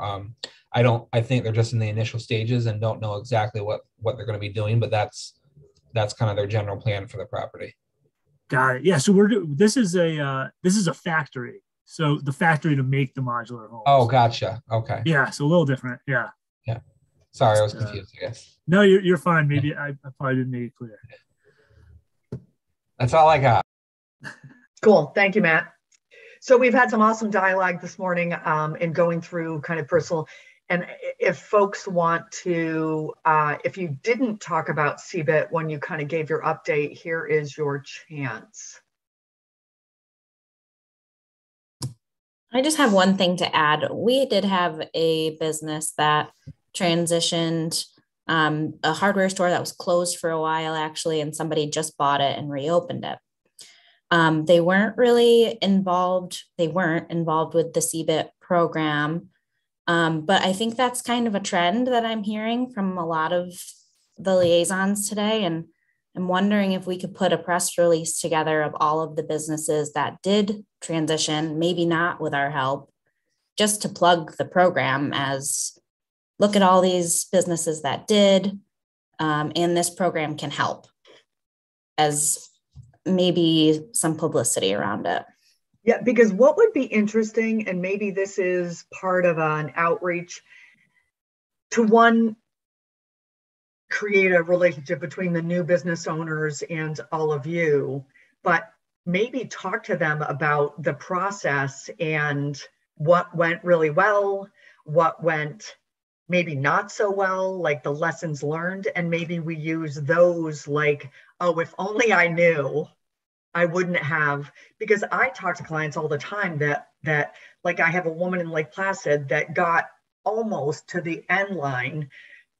I think they're just in the initial stages and don't know exactly what they're going to be doing, but that's kind of their general plan for the property. Got it. Yeah. So this is a factory. So the factory to make the modular homes. Oh, gotcha. Okay. Yeah. So a little different. Yeah. Yeah. Sorry, I was confused, I guess. No, you're fine. Maybe I probably didn't make it clear. That's all I got. Cool. Thank you, Matt. So we've had some awesome dialogue this morning in going through kind of personal. And if folks want to, if you didn't talk about CBIT when you kind of gave your update, here is your chance. I just have one thing to add. We did have a business that transitioned, a hardware store that was closed for a while, actually, and somebody just bought it and reopened it. They weren't involved with the CBIT program. But I think that's kind of a trend that I'm hearing from a lot of the liaisons today. And I'm wondering if we could put a press release together of all of the businesses that did transition, maybe not with our help, just to plug the program as look at all these businesses that did, and this program can help as maybe some publicity around it. Yeah, because what would be interesting, and maybe this is part of an outreach, to create a relationship between the new business owners and all of you, but maybe talk to them about the process and what went really well, what went maybe not so well, like the lessons learned, and maybe we use those like, oh, if only I knew, I wouldn't have, because I talk to clients all the time that like I have a woman in Lake Placid that got almost to the end line,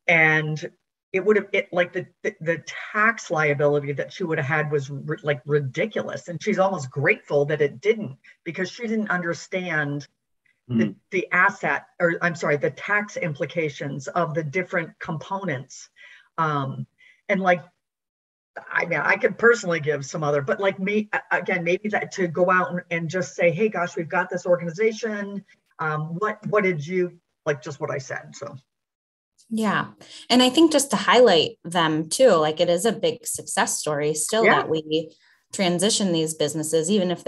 and it would have, like the tax liability that she would have had was like ridiculous. And she's almost grateful that it didn't, because she didn't understand the asset, or I'm sorry, the tax implications of the different components. And like, I mean, I could personally give some other, but like me, again, maybe that to go out and just say, hey, gosh, we've got this organization. What did you, like just what I said, so. Yeah. And I think just to highlight them too, like it is a big success story still that we transition these businesses, even if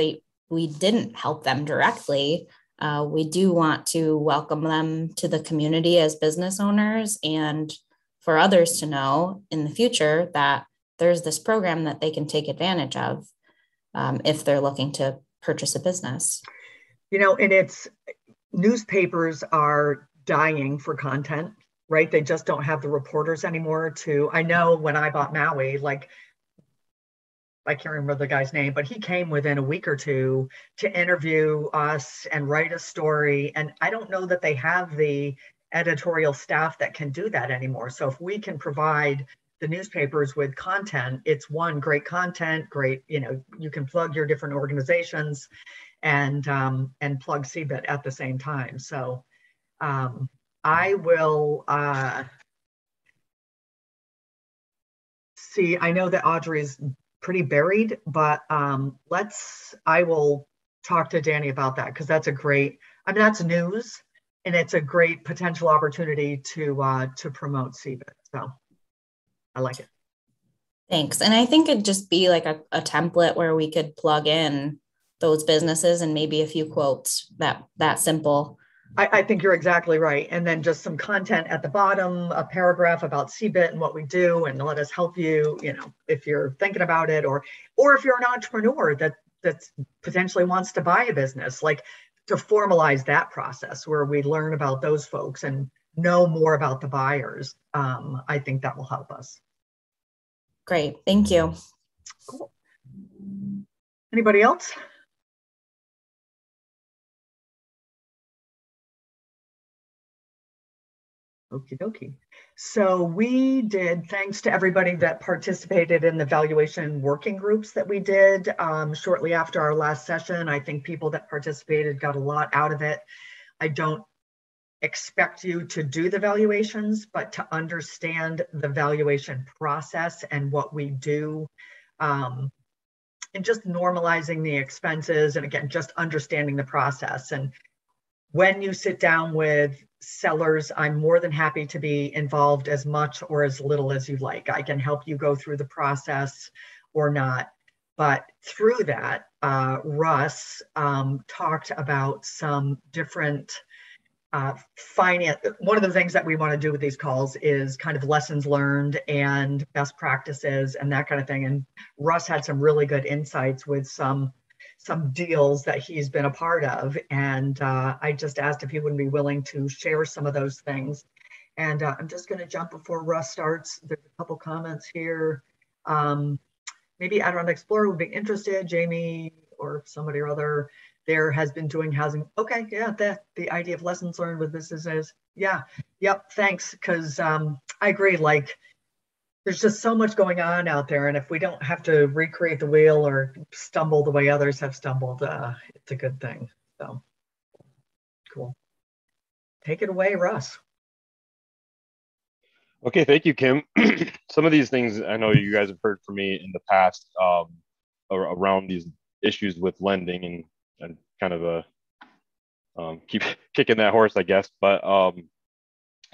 we didn't help them directly. We do want to welcome them to the community as business owners, and for others to know in the future that there's this program that they can take advantage of if they're looking to purchase a business. And it's newspapers are dying for content, right? They just don't have the reporters anymore I know when I bought Maui, like, I can't remember the guy's name, but he came within a week or two to interview us and write a story. And I don't know that they have the editorial staff that can do that anymore. So if we can provide the newspapers with content, it's one, great content, great, you can plug your different organizations and plug CBIT at the same time. So I will see, I know that Audrey's pretty buried, but I will talk to Danny about that, because that's that's news, and it's a great potential opportunity to promote CBIT. So I like it. Thanks. And I think it'd just be like a template where we could plug in those businesses and maybe a few quotes, that simple. I think you're exactly right. And then just some content at the bottom, a paragraph about CBIT and what we do, and let us help you, if you're thinking about it, or if you're an entrepreneur that potentially wants to buy a business, like to formalize that process where we learn about those folks and know more about the buyers. I think that will help us. Great. Thank you. Cool. Anybody else? Okie dokie. So we did, thanks to everybody that participated in the valuation working groups that we did shortly after our last session. I think people that participated got a lot out of it. I don't expect you to do the valuations, but to understand the valuation process and what we do, and just normalizing the expenses, and again, just understanding the process. And when you sit down with sellers, I'm more than happy to be involved as much or as little as you like. I can help you go through the process or not. But through that, Russ talked about some different finance. One of the things that we want to do with these calls is kind of lessons learned and best practices and that kind of thing. And Russ had some really good insights with some deals that he's been a part of. And I just asked if he would be willing to share some of those things. And I'm just going to jump before Russ starts. There's a couple comments here. Maybe Adirondack Explorer would be interested, Jamie or somebody or other there has been doing housing. Okay, yeah, the idea of lessons learned with businesses. Yeah, yep, thanks. Because I agree, like there's just so much going on out there. And if we don't have to recreate the wheel or stumble the way others have stumbled, it's a good thing. So cool. Take it away, Russ. Okay, thank you, Kim. Some of these things I know you guys have heard from me in the past around these issues with lending and kind of keep kicking that horse, I guess. But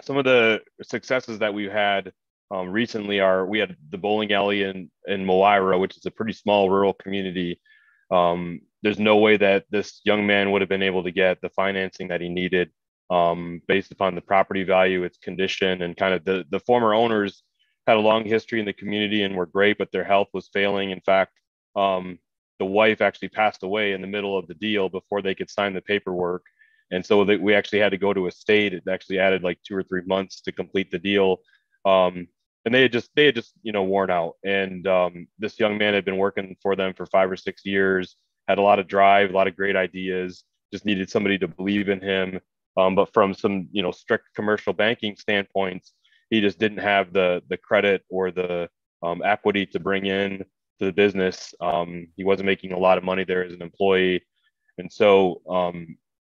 some of the successes that we've had recently we had the bowling alley in Moira, which is a pretty small rural community. There's no way that this young man would have been able to get the financing that he needed based upon the property value, its condition, and kind of the former owners had a long history in the community and were great, but their health was failing. In fact, the wife actually passed away in the middle of the deal before they could sign the paperwork. And so we actually had to go to a state. It actually added like 2 or 3 months to complete the deal. And they had just, worn out. And this young man had been working for them for 5 or 6 years, had a lot of drive, a lot of great ideas, just needed somebody to believe in him. But from some, strict commercial banking standpoints, he just didn't have the credit or the equity to bring in to the business. He wasn't making a lot of money there as an employee. And so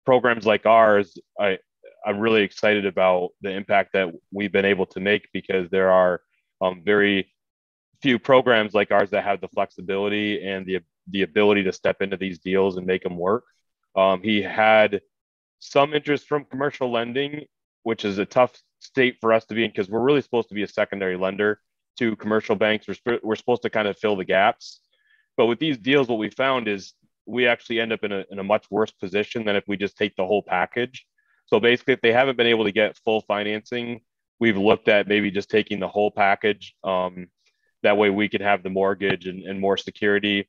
programs like ours, I'm really excited about the impact that we've been able to make, because there are very few programs like ours that have the flexibility and the ability to step into these deals and make them work. He had some interest from commercial lending, which is a tough state for us to be in, because we're really supposed to be a secondary lender to commercial banks. We're supposed to kind of fill the gaps. But with these deals, what we found is we actually end up in a much worse position than if we just take the whole package. So basically, if they haven't been able to get full financing, we've looked at maybe just taking the whole package. That way we could have the mortgage and more security.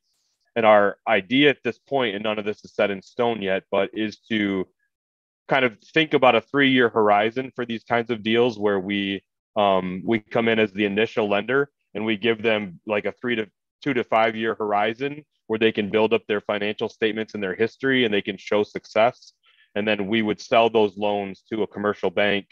And our idea at this point, and none of this is set in stone yet, but is to kind of think about a 3-year horizon for these kinds of deals where we come in as the initial lender and we give them like a 2 to 5 year horizon where they can build up their financial statements and their history and they can show success. And then we would sell those loans to a commercial bank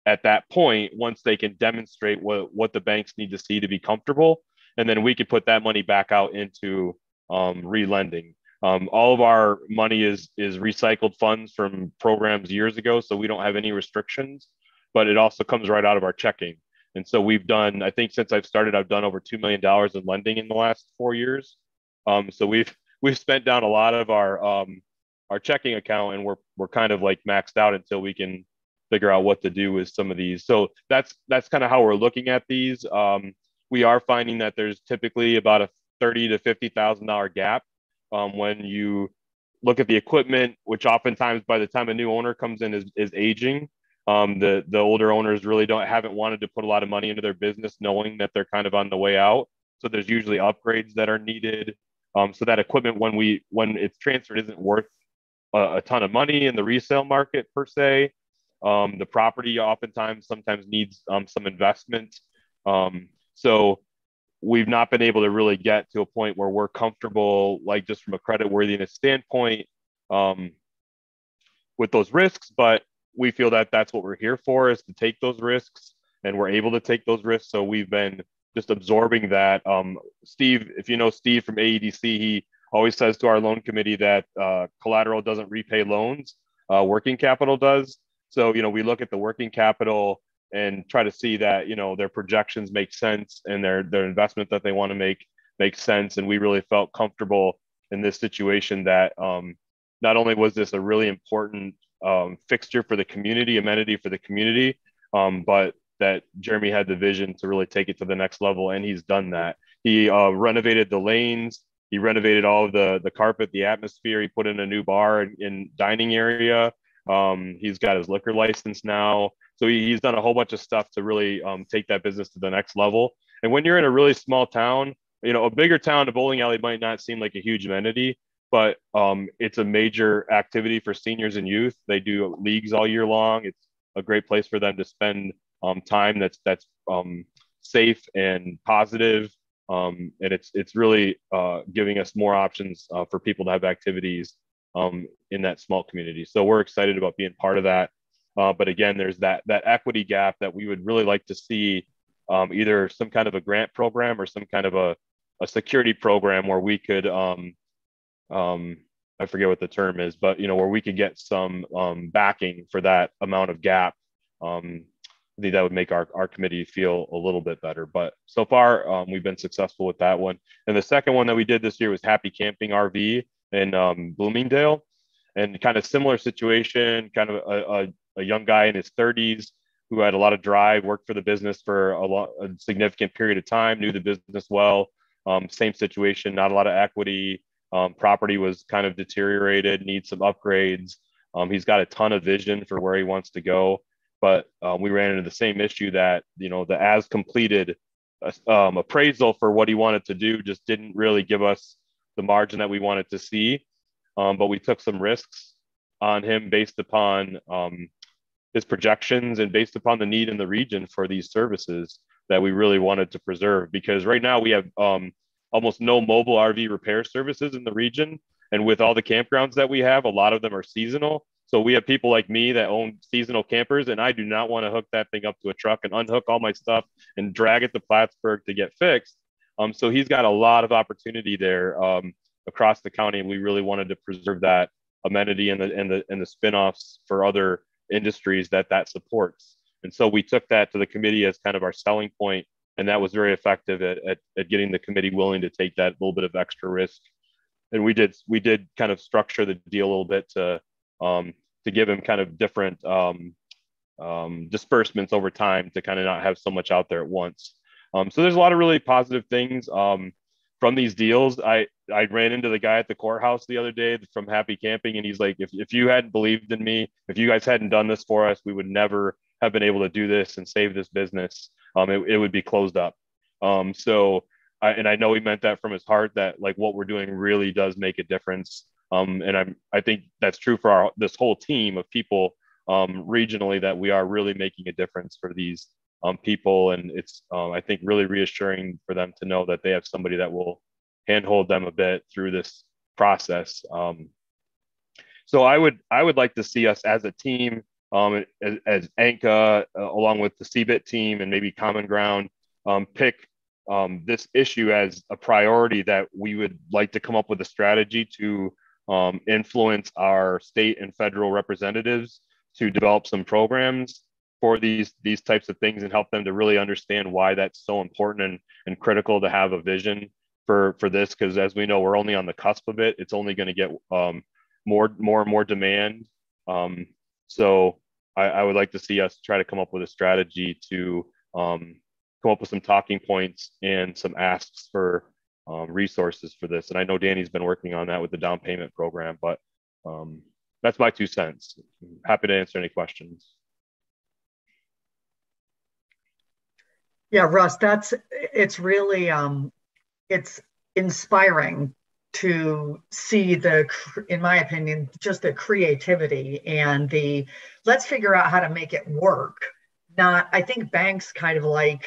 at that point, once they can demonstrate what the banks need to see to be comfortable. And then we could put that money back out into re-lending. All of our money is recycled funds from programs years ago, so we don't have any restrictions, but it also comes right out of our checking. And so we've done, I think since I've started, I've done over $2 million in lending in the last 4 years. So we've spent down a lot of our checking account, and we're kind of like maxed out until we can figure out what to do with some of these. So that's kind of how we're looking at these. We are finding that there's typically about a $30,000 to $50,000 gap when you look at the equipment, which oftentimes by the time a new owner comes in is aging. The older owners really haven't wanted to put a lot of money into their business, knowing that they're kind of on the way out. So there's usually upgrades that are needed. So that equipment, when it's transferred, isn't worth a ton of money in the resale market per se. The property sometimes needs some investment. So we've not been able to really get to a point where we're comfortable, like just from a credit worthiness standpoint, with those risks. But we feel that that's what we're here for, is to take those risks, and we're able to take those risks. So we've been just absorbing that. Steve, if you know Steve from AEDC, he always says to our loan committee that collateral doesn't repay loans, working capital does. So, we look at the working capital and try to see that, their projections make sense and their investment that they want to make makes sense. And we really felt comfortable in this situation that not only was this a really important fixture for the community, amenity for the community, but that Jeremy had the vision to really take it to the next level. And he's done that. He renovated the lanes. He renovated all of the carpet, the atmosphere. He put in a new bar and dining area. He's got his liquor license now. So he's done a whole bunch of stuff to really take that business to the next level. And when you're in a really small town, a bigger town, a bowling alley might not seem like a huge amenity, but it's a major activity for seniors and youth. They do leagues all year long. It's a great place for them to spend time that's safe and positive. And it's really giving us more options for people to have activities in that small community. So we're excited about being part of that. But again, there's that equity gap that we would really like to see, either some kind of a grant program or some kind of a security program where we could, I forget what the term is, but where we could get some backing for that amount of gap. I think that would make our committee feel a little bit better. But so far, we've been successful with that one. And the second one that we did this year was Happy Camping RV in Bloomingdale. And kind of similar situation, kind of a young guy in his 30s who had a lot of drive, worked for the business for a significant period of time, knew the business well. Same situation, not a lot of equity. Property was kind of deteriorated, needs some upgrades. He's got a ton of vision for where he wants to go. But we ran into the same issue that, the as completed appraisal for what he wanted to do just didn't really give us the margin that we wanted to see. But we took some risks on him based upon his projections and based upon the need in the region for these services that we really wanted to preserve. Because right now we have almost no mobile RV repair services in the region. And with all the campgrounds that we have, a lot of them are seasonal. So we have people like me that own seasonal campers, and I do not want to hook that thing up to a truck and unhook all my stuff and drag it to Plattsburgh to get fixed. So he's got a lot of opportunity there across the county, and we really wanted to preserve that amenity and the spinoffs for other industries that supports. And so we took that to the committee as kind of our selling point, and that was very effective at getting the committee willing to take that little bit of extra risk. And we did kind of structure the deal a little bit to give him kind of different disbursements over time to kind of not have so much out there at once. So there's a lot of really positive things. from these deals, I ran into the guy at the courthouse the other day from Happy Camping, and he's like, if you hadn't believed in me, if you guys hadn't done this for us, we would never have been able to do this and save this business. It would be closed up. So I know he meant that from his heart, that like what we're doing really does make a difference. And I think that's true for this whole team of people regionally, that we are really making a difference for these people. And it's, I think, really reassuring for them to know that they have somebody that will handhold them a bit through this process. So I would like to see us as a team, as ANCA, along with the CBIT team and maybe Common Ground, pick this issue as a priority, that we would like to come up with a strategy to influence our state and federal representatives to develop some programs for these types of things, and help them to really understand why that's so important and critical to have a vision for this. Because as we know, we're only on the cusp of it. It's only going to get more and more demand. So I would like to see us try to come up with a strategy to come up with some talking points and some asks for resources for this. And I know Danny's been working on that with the down payment program, but that's my 2 cents. I'm happy to answer any questions. Yeah, Russ, it's really, it's inspiring to see in my opinion, just the creativity and let's figure out how to make it work. I think banks kind of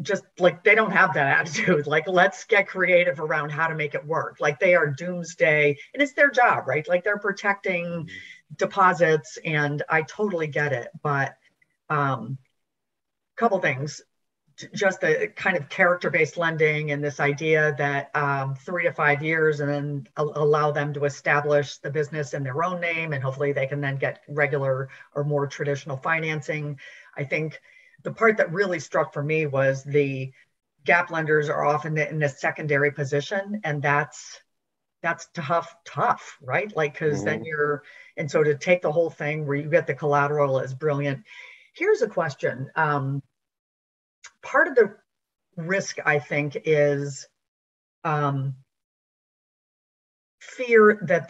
just they don't have that attitude. Like, let's get creative around how to make it work. Like, they are doomsday, and it's their job, right? Like, they're protecting deposits, and I totally get it. But couple things, just the kind of character-based lending and this idea that 3 to 5 years, and then allow them to establish the business in their own name, and hopefully they can then get regular or more traditional financing. I think the part that really struck for me was the gap lenders are often in a secondary position, and that's tough, right? Like, because then and so to take the whole thing where you get the collateral is brilliant. Here's a question. Part of the risk, I think, is fear that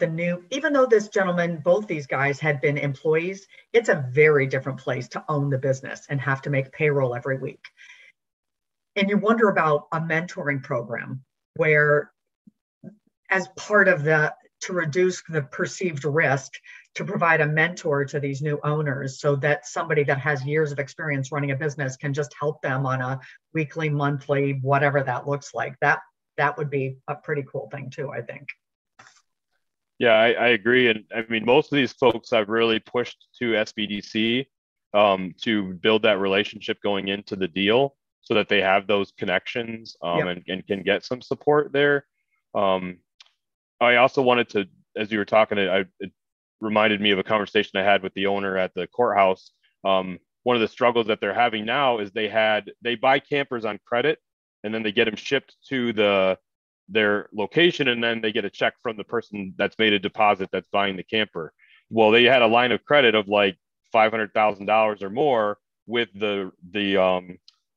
even though this gentleman, both these guys had been employees, it's a very different place to own the business and have to make payroll every week. And you wonder about a mentoring program where, as part of to reduce the perceived risk, to provide a mentor to these new owners, so that somebody that has years of experience running a business can just help them on a weekly, monthly, whatever that looks like. That would be a pretty cool thing too, I think. Yeah, I agree. And I mean, most of these folks I've really pushed to SBDC to build that relationship going into the deal, so that they have those connections and can get some support there. I also wanted to, as you were talking, it reminded me of a conversation I had with the owner at the courthouse. One of the struggles that they're having now is they buy campers on credit, and then they get them shipped to their location, and then they get a check from the person that's made a deposit that's buying the camper. Well, they had a line of credit of like $500,000 or more with the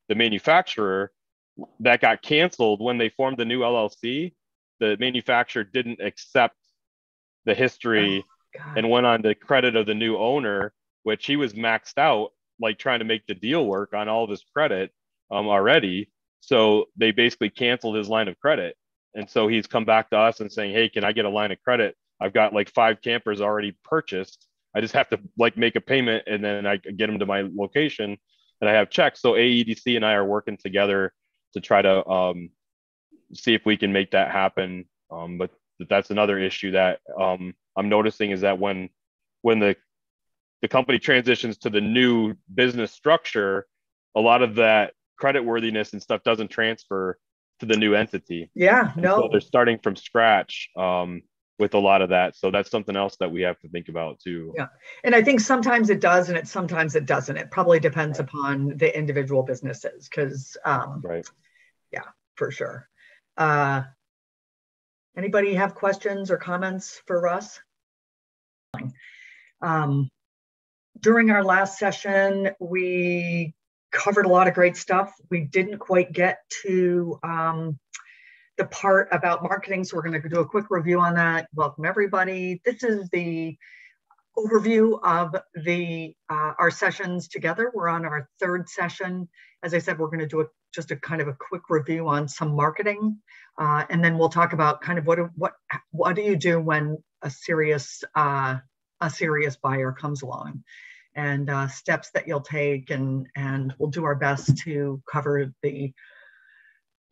manufacturer that got canceled when they formed the new LLC. The manufacturer didn't accept the history and went on the credit of the new owner, which he was maxed out, like trying to make the deal work on all of his credit already. So they basically canceled his line of credit. And so he's come back to us and saying, hey, can I get a line of credit? I've got like 5 campers already purchased. I just have to like make a payment, and then I get them to my location, and I have checks. So AEDC and I are working together to try to see if we can make that happen. But that's another issue that I'm noticing, is that when the company transitions to the new business structure, a lot of that credit worthiness and stuff doesn't transfer to the new entity. Yeah, no. So they're starting from scratch with a lot of that. So that's something else that we have to think about too. Yeah. And I think sometimes it does, and sometimes it doesn't. It probably depends upon the individual businesses, because yeah, for sure. Anybody have questions or comments for Russ? During our last session, we covered a lot of great stuff. We didn't quite get to the part about marketing. So we're going to do a quick review on that. Welcome everybody. This is the overview of the our sessions together. We're on our third session. As I said, we're going to do just a kind of a quick review on some marketing, and then we'll talk about kind of what do you do when a serious buyer comes along, and steps that you'll take, and we'll do our best to cover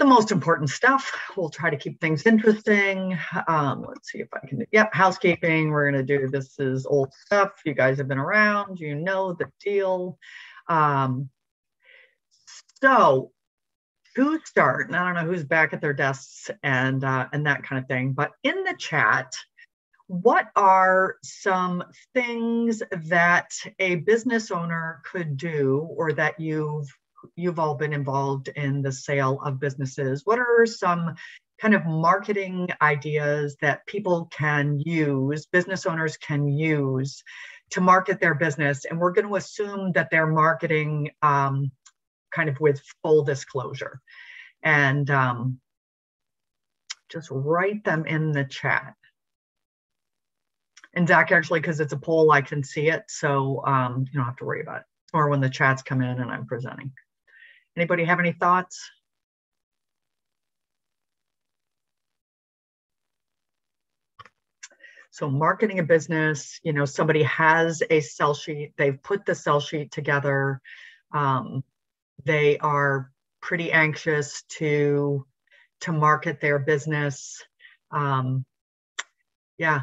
the most important stuff. We'll try to keep things interesting. Let's see if I can, housekeeping. We're gonna do, this is old stuff. You guys have been around, you know the deal. So to start, and I don't know who's back at their desks and that kind of thing, but in the chat, what are some things that a business owner could do, or that you've all been involved in the sale of businesses? What are some kind of marketing ideas that people can use, business owners can use to market their business? And we're going to assume that they're marketing kind of with full disclosure, and just write them in the chat. And Zach, actually, because it's a poll, I can see it, so you don't have to worry about it. It's more when the chats come in and I'm presenting. Anybody have any thoughts? So marketing a business, you know, somebody has a sell sheet, they've put the sell sheet together. They are pretty anxious to market their business. Yeah,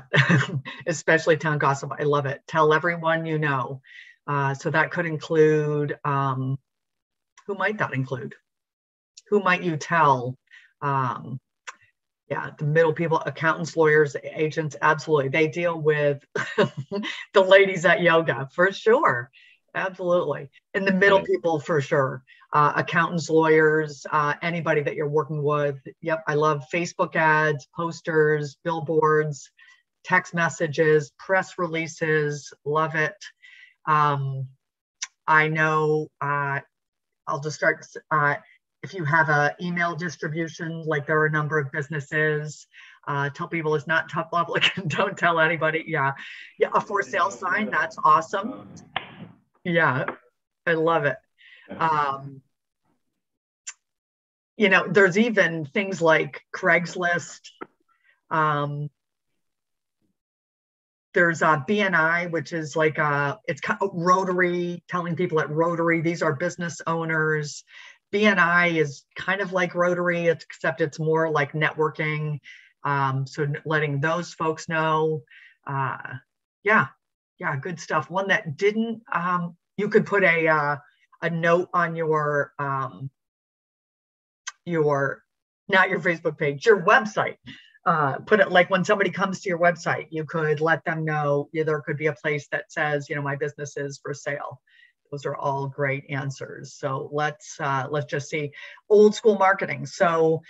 especially town gossip. I love it. Tell everyone you know. So that could include, who might that include? Who might you tell? Yeah, the middle people, accountants, lawyers, agents, absolutely. They deal with the ladies at yoga, for sure. Absolutely. And the middle people, for sure. Accountants, lawyers, anybody that you're working with. Yep, I love Facebook ads, posters, billboards, text messages, press releases, love it. I know, I'll just start, if you have an email distribution, like there are a number of businesses, tell people it's not top public and don't tell anybody. Yeah, a for sale sign, that's awesome. Yeah, I love it. You know, there's even things like Craigslist. There's BNI, which is like it's kind of Rotary, telling people at Rotary, these are business owners. BNI is kind of like Rotary, except it's more like networking. So letting those folks know. Yeah, good stuff. One that didn't, you could put a note on your not your Facebook page, your website. Put it like when somebody comes to your website, you could let them know. There could be a place that says, you know, my business is for sale. Those are all great answers. So let's just see old school marketing. So,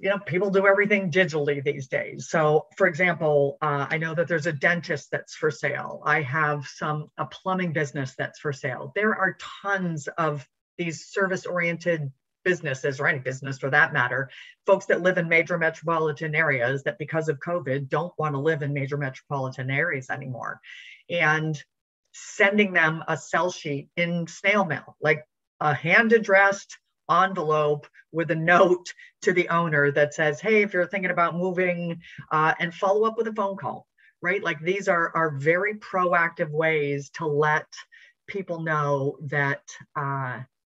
you know, people do everything digitally these days. So for example, I know that there's a dentist that's for sale. I have a plumbing business that's for sale. There are tons of these service-oriented businesses, or any business for that matter, folks that live in major metropolitan areas that because of COVID don't want to live in major metropolitan areas anymore. And sending them a sell sheet in snail mail, like a hand-addressed envelope with a note to the owner that says, hey, if you're thinking about moving, and follow up with a phone call, right? Like these are very proactive ways to let people know that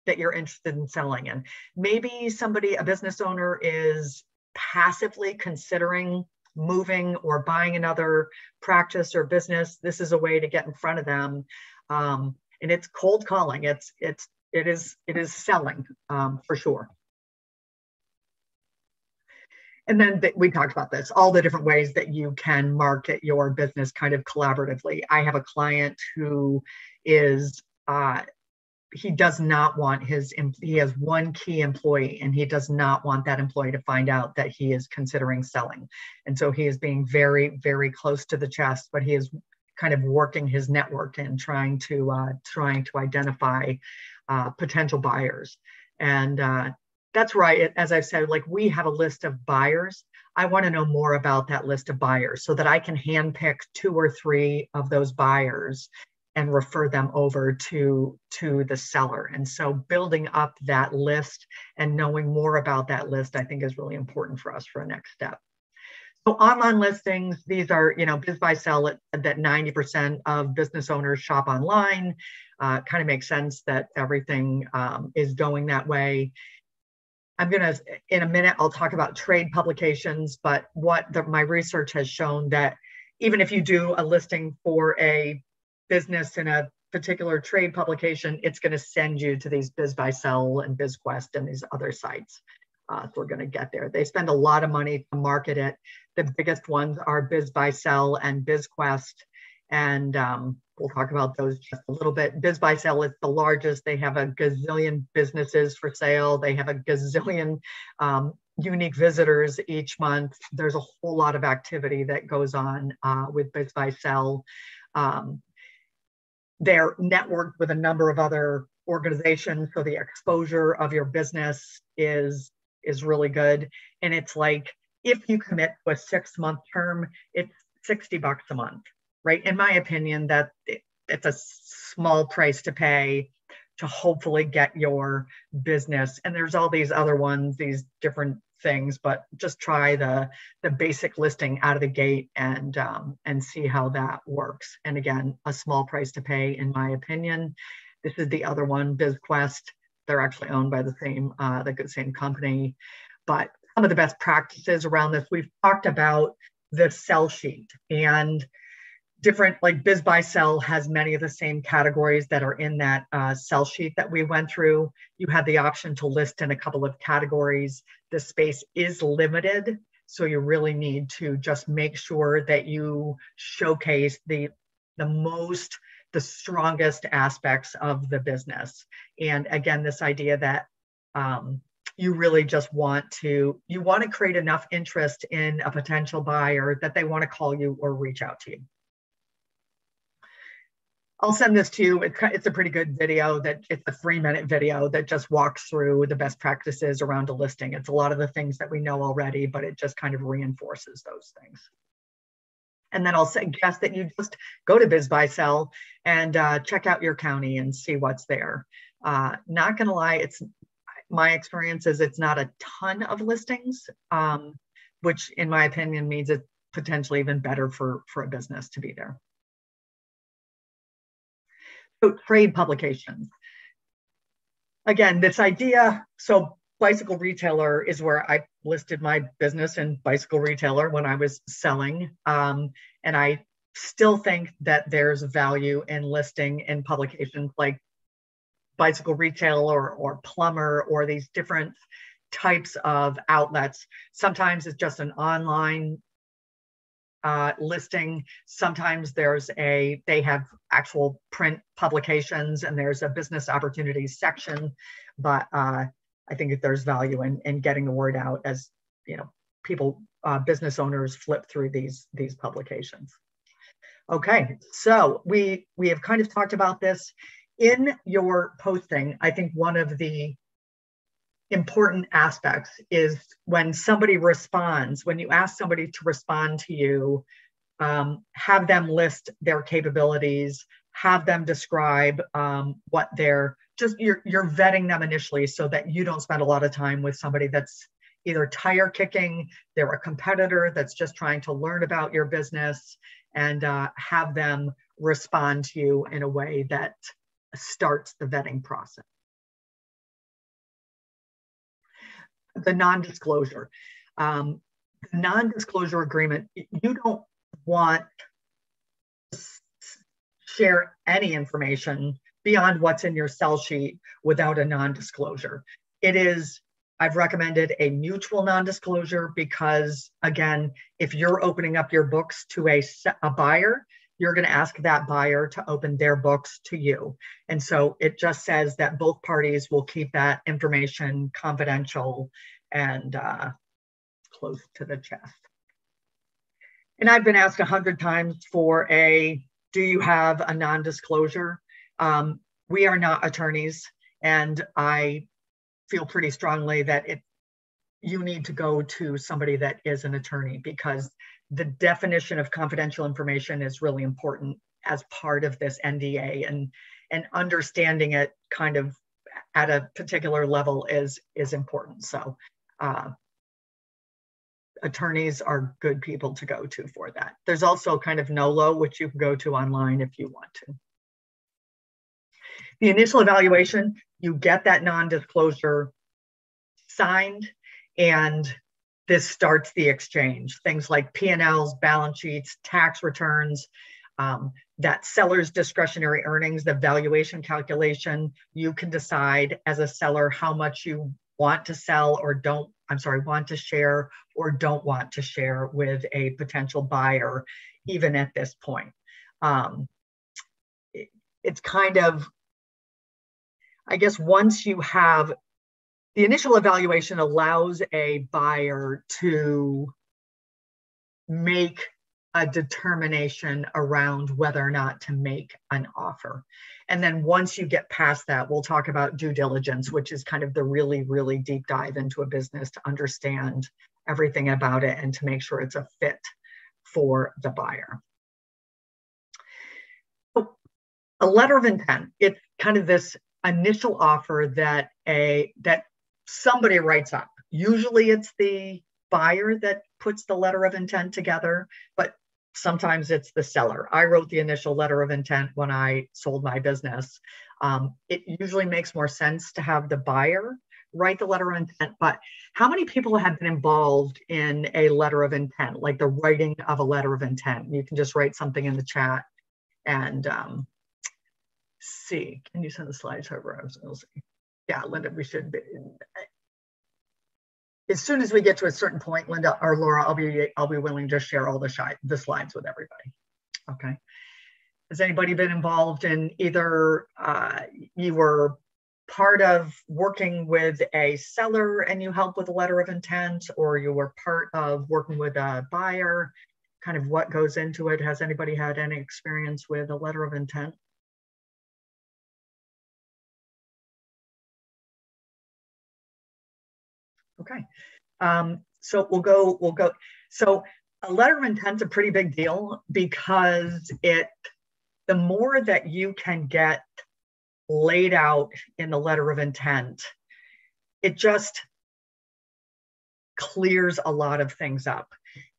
that you're interested in selling. And maybe a business owner is passively considering moving or buying another practice or business. This is a way to get in front of them. And it's cold calling. It is selling, for sure. And then we talked about this, all the different ways that you can market your business kind of collaboratively. I have a client who is, he does not want he has one key employee, and he does not want that employee to find out that he is considering selling. And so he is being very, very close to the chest, but he is kind of working his network and trying to identify potential buyers. And That's right. As I've said, like we have a list of buyers. I want to know more about that list of buyers so that I can handpick 2 or 3 of those buyers and refer them over to the seller. And so building up that list and knowing more about that list, I think is really important for us for a next step. So online listings, these are, Biz Buy Sell that 90% of business owners shop online. Kind of makes sense that everything is going that way. I'm going to, in a minute, I'll talk about trade publications, but my research has shown that even if you do a listing for a business in a particular trade publication, it's going to send you to these Biz Buy Sell and BizQuest and these other sites. So we're going to get there. They spend a lot of money to market it. The biggest ones are Biz Buy Sell and BizQuest. And we'll talk about those just a little bit. Biz Buy Sell is the largest. They have a gazillion businesses for sale. They have a gazillion unique visitors each month. There's a whole lot of activity that goes on with Biz Buy Sell. They're networked with a number of other organizations, so the exposure of your business is really good. And it's like, if you commit to a 6-month term, it's $60 a month, right? In my opinion, that it's a small price to pay to hopefully get your business. And there's all these other ones, these different things, but just try the basic listing out of the gate and see how that works. And again, a small price to pay, in my opinion. This is the other one, BizQuest. They're actually owned by the same company. But some of the best practices around this, we've talked about the sell sheet, and different, like Biz Buy Sell has many of the same categories that are in that sell sheet that we went through. You have the option to list in a couple of categories. The space is limited, so you really need to just make sure that you showcase the strongest aspects of the business. And again, this idea that you really just want to create enough interest in a potential buyer that they want to call you or reach out to you. I'll send this to you. It's a pretty good video. It's a 3-minute video that just walks through the best practices around a listing. It's a lot of the things that we know already, but it just kind of reinforces those things. And then I'll suggest that you just go to Biz Buy Sell and check out your county and see what's there. Not gonna lie, my experience is it's not a ton of listings, which in my opinion means it's potentially even better for a business to be there. So trade publications. Again, this idea, so Bicycle Retailer is where I listed my business in Bicycle Retailer when I was selling. And I still think that there's value in listing in publications like Bicycle Retailer or Plumber or these different types of outlets. Sometimes it's just an online listing. Sometimes they have actual print publications and there's a business opportunities section. But I think that there's value in getting the word out as people, business owners flip through these publications. Okay, so we have kind of talked about this. In your posting, I think one of the important aspects is when somebody responds, when you ask somebody to respond to you, have them list their capabilities, have them describe what you're vetting them initially so that you don't spend a lot of time with somebody that's either tire kicking, they're a competitor that's just trying to learn about your business, and have them respond to you in a way that starts the vetting process. The non-disclosure. The non-disclosure agreement, you don't want to share any information beyond what's in your sell sheet without a non-disclosure. I've recommended a mutual non-disclosure because, again, if you're opening up your books to a buyer, you're going to ask that buyer to open their books to you. And so it just says that both parties will keep that information confidential and close to the chest. And I've been asked 100 times for do you have a non-disclosure? We are not attorneys, and I feel pretty strongly that you need to go to somebody that is an attorney, because the definition of confidential information is really important as part of this NDA, and understanding it kind of at a particular level is important. So attorneys are good people to go to for that. There's also kind of NOLO, which you can go to online if you want to. The initial evaluation, you get that non-disclosure signed, and this starts the exchange. Things like P&Ls, balance sheets, tax returns, that seller's discretionary earnings, the valuation calculation. You can decide as a seller how much you want to sell or want to share or don't want to share with a potential buyer, even at this point. It's kind of, I guess, once you have the initial evaluation, allows a buyer to make a determination around whether or not to make an offer. And then once you get past that, we'll talk about due diligence, which is kind of the really, really deep dive into a business to understand everything about it and to make sure it's a fit for the buyer. So, a letter of intent, it's kind of this initial offer that somebody writes up. Usually it's the buyer that puts the letter of intent together, but sometimes it's the seller. I wrote the initial letter of intent when I sold my business. It usually makes more sense to have the buyer write the letter of intent, but how many people have been involved in a letter of intent, like the writing of a letter of intent? You can just write something in the chat and see. Can you send the slides over? I was going to say, yeah, Linda, we should be. As soon as we get to a certain point, Linda or Laura, I'll be willing to share all the slides with everybody. Okay. Has anybody been involved in either you were part of working with a seller and you helped with a letter of intent, or you were part of working with a buyer? Kind of what goes into it? Has anybody had any experience with a letter of intent? Okay, so we'll go. So a letter of intent's a pretty big deal, because the more that you can get laid out in the letter of intent, it just clears a lot of things up.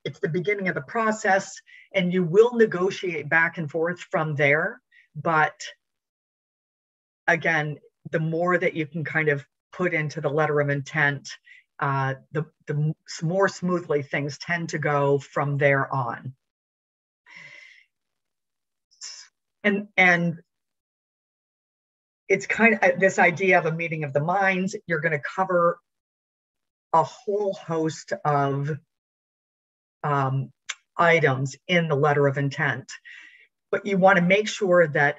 It's the beginning of the process, and you will negotiate back and forth from there. But again, the more that you can kind of put into the letter of intent, the more smoothly things tend to go from there on. And it's kind of this idea of a meeting of the minds. You're going to cover a whole host of items in the letter of intent, but you want to make sure that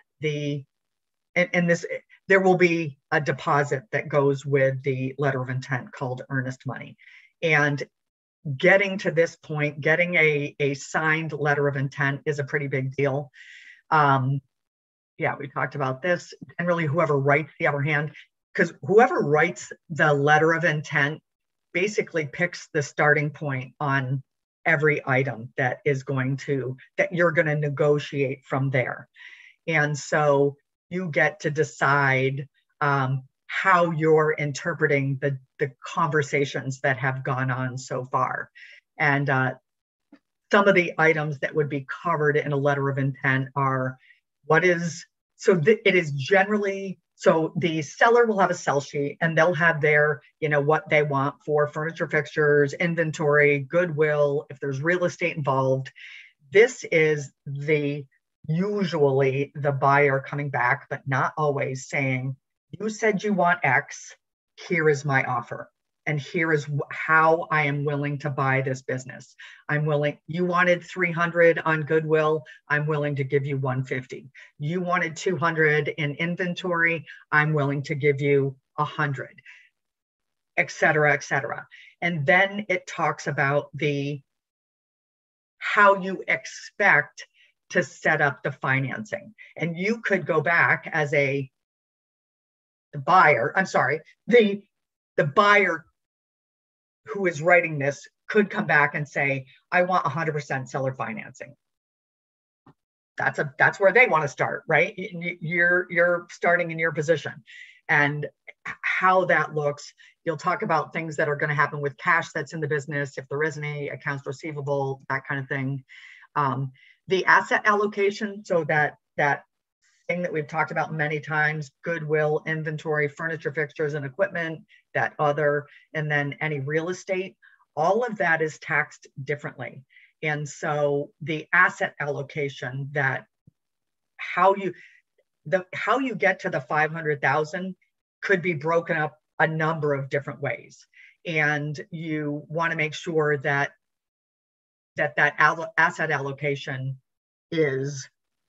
there will be a deposit that goes with the letter of intent called earnest money. And getting to this point, getting a signed letter of intent is a pretty big deal. Yeah, we talked about this. And really, whoever writes the other hand, because whoever writes the letter of intent basically picks the starting point on every item that you're going to negotiate from there. And so you get to decide how you're interpreting the conversations that have gone on so far. And some of the items that would be covered in a letter of intent are it is generally, so the seller will have a sell sheet, and they'll have their, what they want for furniture, fixtures, inventory, goodwill, if there's real estate involved. This is usually the buyer coming back, but not always, saying, you said you want X, here is my offer. And here is how I am willing to buy this business. You wanted 300 on goodwill, I'm willing to give you 150. You wanted 200 in inventory, I'm willing to give you 100, et cetera, et cetera. And then it talks about how you expect to set up the financing. And you could go back as the the buyer who is writing this could come back and say, I want 100% seller financing. That's where they want to start, right? You're starting in your position, and how that looks. You'll talk about things that are going to happen with cash that's in the business, if there is any accounts receivable, that kind of thing. The asset allocation, so that thing that we've talked about many times, goodwill, inventory, furniture, fixtures, and equipment, that other, and then any real estate, all of that is taxed differently. And so the asset allocation, that how you get to the 500,000 could be broken up a number of different ways. And you want to make sure that asset allocation is,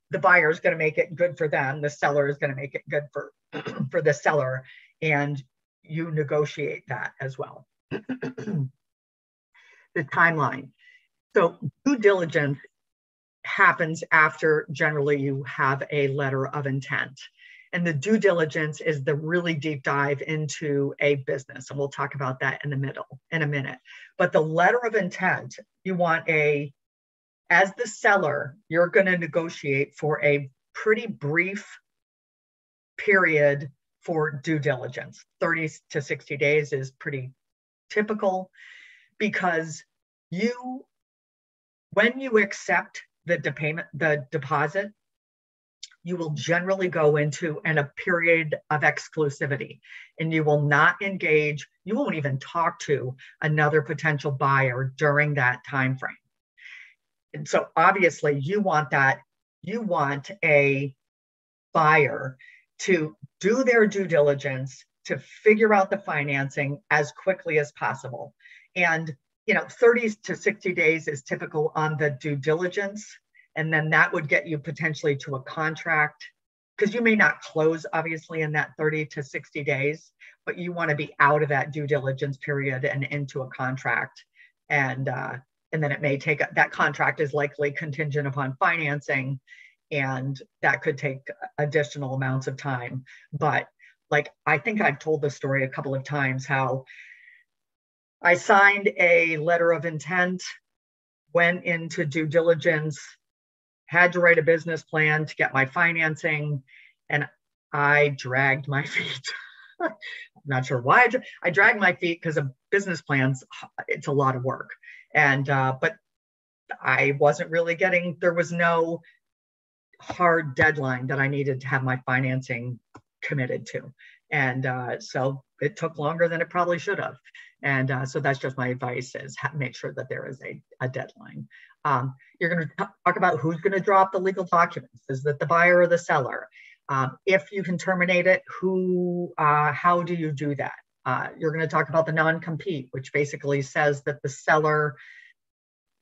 the buyer is going to make it good for them, the seller is going to make it good for the seller, and you negotiate that as well. The timeline. So due diligence happens after generally you have a letter of intent. And the due diligence is the really deep dive into a business. And we'll talk about that in a minute. But the letter of intent, you want as the seller, you're going to negotiate for a pretty brief period for due diligence. 30 to 60 days is pretty typical, because when you accept the deposit, you will generally go into a period of exclusivity, and you will not engage, you won't even talk to another potential buyer during that time frame. And so obviously you want a buyer to do their due diligence, to figure out the financing as quickly as possible. And 30 to 60 days is typical on the due diligence. And then that would get you potentially to a contract, because you may not close obviously in that 30 to 60 days, but you want to be out of that due diligence period and into a contract. And then it may take, that contract is likely contingent upon financing, and that could take additional amounts of time. But like, I think I've told the story a couple of times, how I signed a letter of intent, went into due diligence, had to write a business plan to get my financing, and I dragged my feet. I'm not sure why I dragged my feet, because a business plan's, it's a lot of work. And, but I wasn't really there was no hard deadline that I needed to have my financing committed to. And so it took longer than it probably should have. And so that's just my advice, is make sure that there is a deadline. You're going to talk about who's going to draw up the legal documents. Is that the buyer or the seller? If you can terminate it, how do you do that? You're going to talk about the non-compete, which basically says that the seller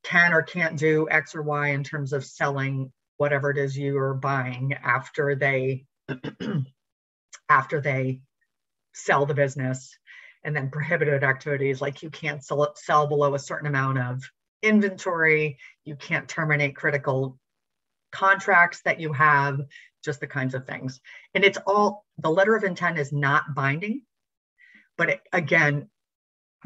can or can't do X or Y in terms of selling whatever it is you are buying after they sell the business. And then prohibited activities, like you can't sell below a certain amount of inventory, you can't terminate critical contracts that you have, just the kinds of things. And it's all, the letter of intent is not binding, but it, again,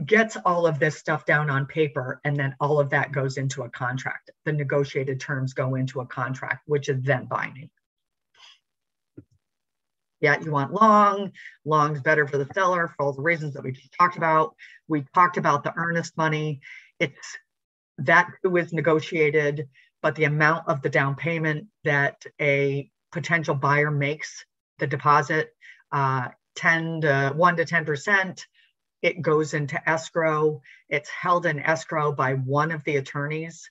gets all of this stuff down on paper, and then all of that goes into a contract. The negotiated terms go into a contract, which is then binding. Yeah, you want long's better for the seller for all the reasons that we just talked about. We talked about the earnest money. It's that was negotiated, but the amount of the down payment that a potential buyer makes, the deposit, 1 to 10%, it goes into escrow. It's held in escrow by one of the attorneys.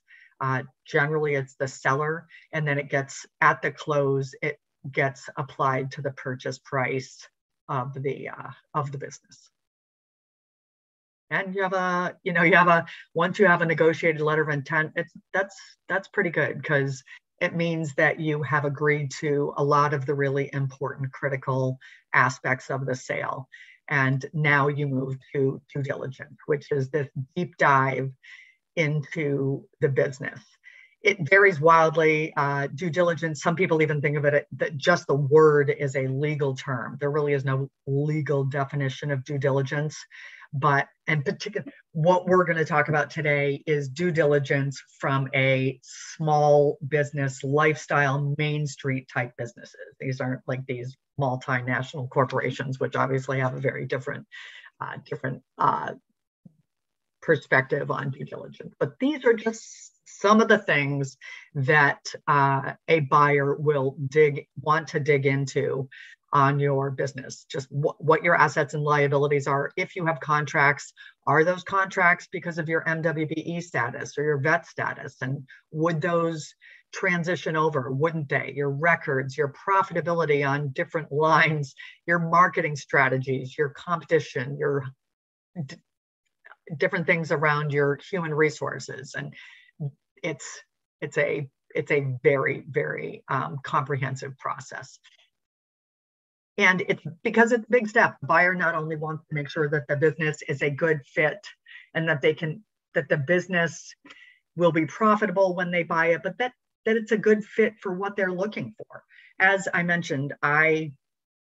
Generally, it's the seller, and then it gets, at the close, it gets applied to the purchase price of the business. And once you have a negotiated letter of intent, that's pretty good, because it means that you have agreed to a lot of the really important critical aspects of the sale. And now you move to due diligence, which is this deep dive into the business. it varies wildly. Due diligence, some people even think of it that just the word is a legal term. There really is no legal definition of due diligence. But in particular, what we're going to talk about today is due diligence from a small business, lifestyle, Main Street type businesses. These aren't like these multinational corporations, which obviously have a very different perspective on due diligence. But these are just some of the things that a buyer will want to dig into on your business. Just what your assets and liabilities are. If you have contracts, are those contracts because of your MWBE status or your vet status? And would those transition over? Wouldn't they? Your records, your profitability on different lines, your marketing strategies, your competition, your different things around your human resources. And it's a very, very comprehensive process. And it's because it's a big step. The buyer not only wants to make sure that the business is a good fit and that the business will be profitable when they buy it, but that it's a good fit for what they're looking for. As I mentioned, I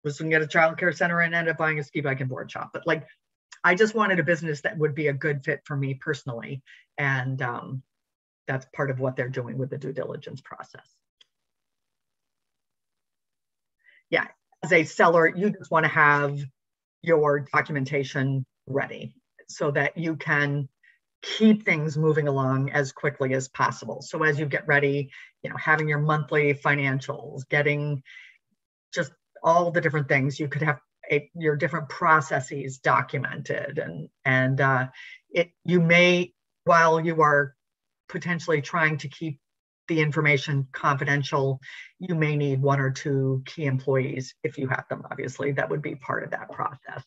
was looking at a childcare center and ended up buying a ski bike and board shop. But like, I just wanted a business that would be a good fit for me personally. And that's part of what they're doing with the due diligence process. Yeah. As a seller, you just want to have your documentation ready so that you can keep things moving along as quickly as possible. So as you get ready, having your monthly financials, getting just all the different things, you could have your different processes documented, and you may, while you are potentially trying to keep the information confidential, you may need 1 or 2 key employees if you have them. Obviously, that would be part of that process.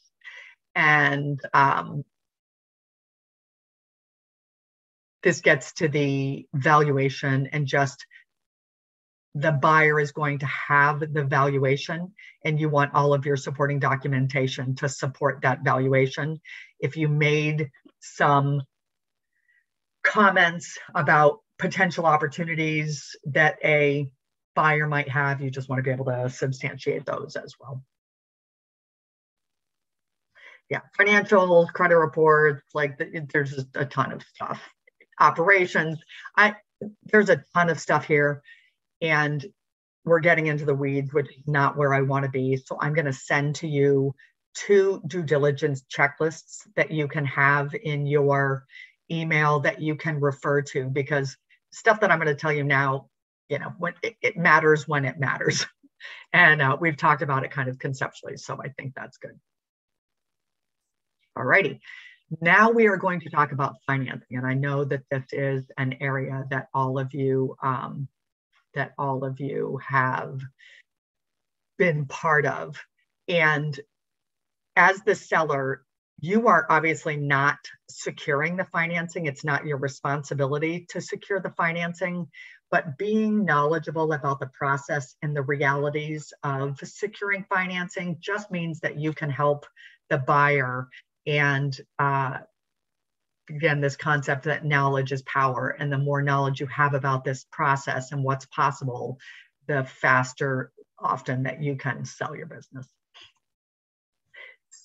And this gets to the valuation, and just the buyer is going to have the valuation, and you want all of your supporting documentation to support that valuation. If you made some comments about potential opportunities that a buyer might have, you just want to be able to substantiate those as well. Yeah, financials, credit reports, like there's just a ton of stuff. Operations, there's a ton of stuff here, and we're getting into the weeds, which is not where I want to be. So I'm going to send to you 2 due diligence checklists that you can have in your email that you can refer to, because stuff that I'm going to tell you now, when it matters when it matters. And we've talked about it kind of conceptually, so I think that's good. All righty. Now we are going to talk about financing, and I know that this is an area that all of you have been part of. And as the seller, you are obviously not securing the financing. It's not your responsibility to secure the financing, but being knowledgeable about the process and the realities of securing financing just means that you can help the buyer. And again, this concept that knowledge is power, and the more knowledge you have about this process and what's possible, the faster often that you can sell your business.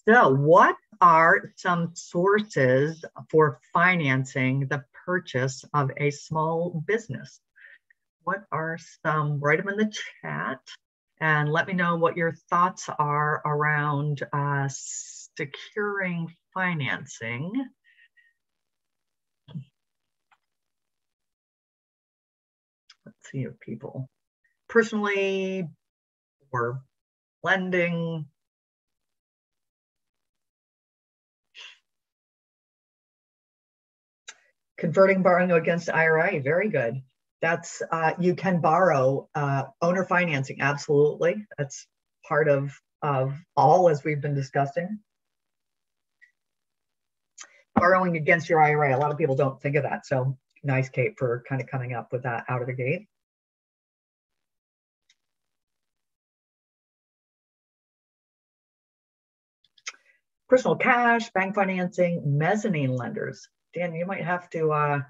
So what are some sources for financing the purchase of a small business? What are some? Write them in the chat and let me know what your thoughts are around securing financing. Let's see if people personally or lending. Converting borrowing against IRA, very good. That's, you can borrow owner financing, absolutely. That's part of all, as we've been discussing. Borrowing against your IRA, a lot of people don't think of that. So nice, Kate, for kind of coming up with that out of the gate. Personal cash, bank financing, mezzanine lenders. Dan, you might have to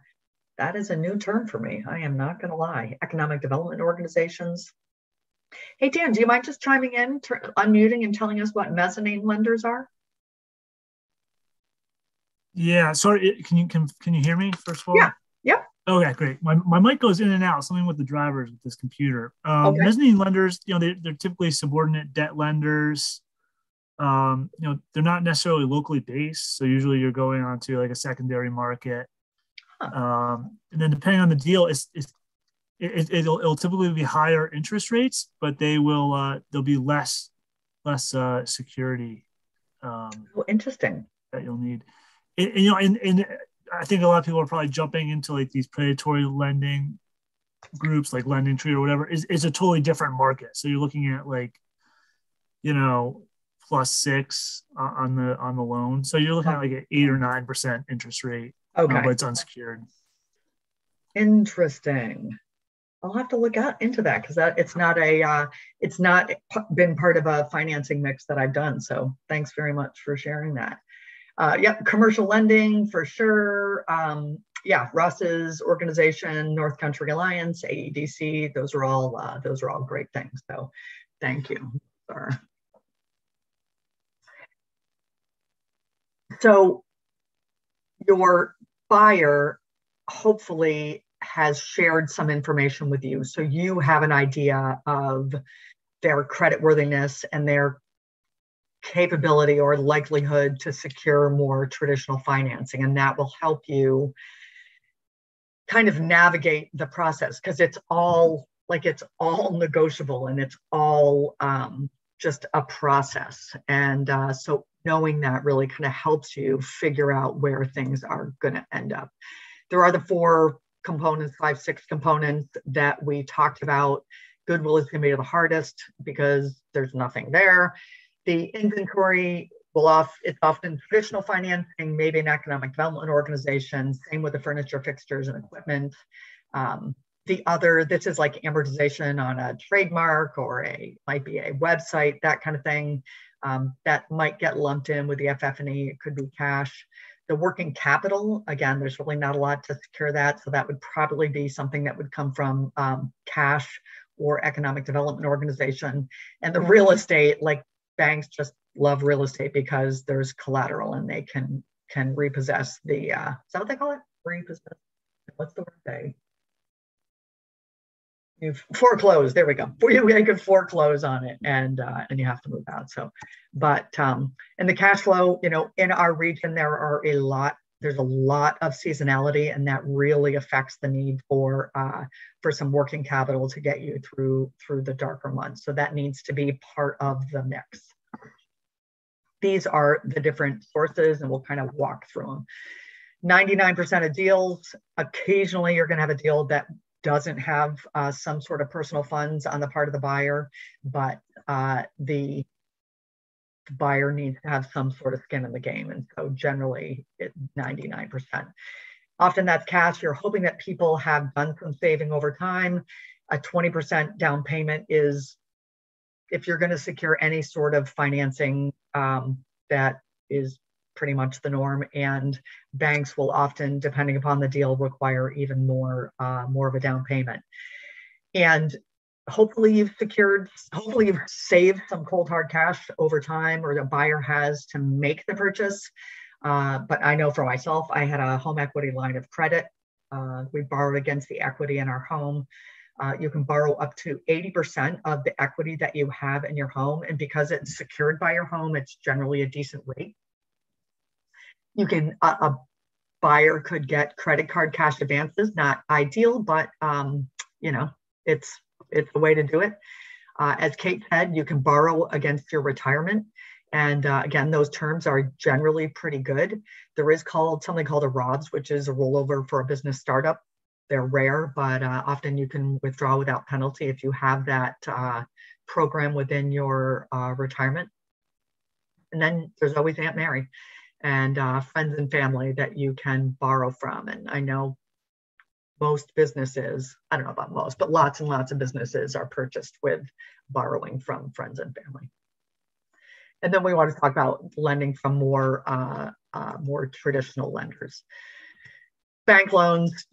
That is a new term for me. I am not going to lie. Economic development organizations. Hey, Dan, do you mind just chiming in, unmuting and telling us what mezzanine lenders are? Yeah, sorry, can you hear me first of all? Yeah, yep. Okay, great. My mic goes in and out, something with the drivers with this computer. Okay. Mezzanine lenders, they're typically subordinate debt lenders. They're not necessarily locally based. So usually you're going onto like a secondary market. And then depending on the deal, it'll typically be higher interest rates, but there'll be less security. Interesting. That you'll need. And I think a lot of people are probably jumping into like these predatory lending groups like Lending Tree or whatever. Is a totally different market. So you're looking at like, +6 on the loan. So you're looking at like an 8 or 9% interest rate. Okay. But it's unsecured. Interesting. I'll have to look into that because it's not been part of a financing mix that I've done. So thanks very much for sharing that. Yep, commercial lending for sure. Russ's organization, North Country Alliance, AEDC. Those are all great things. So thank you. So your buyer hopefully has shared some information with you. So you have an idea of their creditworthiness and their capability or likelihood to secure more traditional financing. And that will help you kind of navigate the process because it's all negotiable and it's all just a process. And so knowing that really kind of helps you figure out where things are going to end up. There are the 6 components that we talked about. Goodwill is going to be the hardest because there's nothing there. The inventory it's often traditional financing, maybe an economic development organization, same with the furniture, fixtures, and equipment. This is like amortization on a trademark or might be a website, that kind of thing. That might get lumped in with the FF&E. It could be cash. The working capital, again, there's really not a lot to secure that. So that would probably be something that would come from cash or economic development organization. And the real estate, like banks just love real estate because there's collateral and they can repossess is that what they call it? Repossess. What's the word? You foreclose. There we go. You can foreclose on it, and you have to move out. So, but in the cash flow, in our region, there's a lot of seasonality, and that really affects the need for some working capital to get you through the darker months. So that needs to be part of the mix. These are the different sources, and we'll kind of walk through them. 99% of deals, occasionally you're going to have a deal that doesn't have some sort of personal funds on the part of the buyer, but the buyer needs to have some sort of skin in the game. And so generally it's 99%. Often that's cash. You're hoping that people have done some saving over time. A 20% down payment is, if you're going to secure any sort of financing, that is pretty much the norm, and banks will often, depending upon the deal, require even more of a down payment. And hopefully you've saved some cold hard cash over time, or the buyer has, to make the purchase. But I know for myself, I had a home equity line of credit. We borrowed against the equity in our home. You can borrow up to 80% of the equity that you have in your home. And because it's secured by your home, it's generally a decent rate. You can, a buyer could get credit card cash advances, not ideal, but it's the way to do it. As Kate said, you can borrow against your retirement. And again, those terms are generally pretty good. There is something called a ROBS, which is a rollover for a business startup. They're rare, but often you can withdraw without penalty if you have that program within your retirement. And then there's always Aunt Mary and friends and family that you can borrow from. And I know most businesses, I don't know about most, but lots and lots of businesses are purchased with borrowing from friends and family. And then we want to talk about lending from more traditional lenders. bank loans,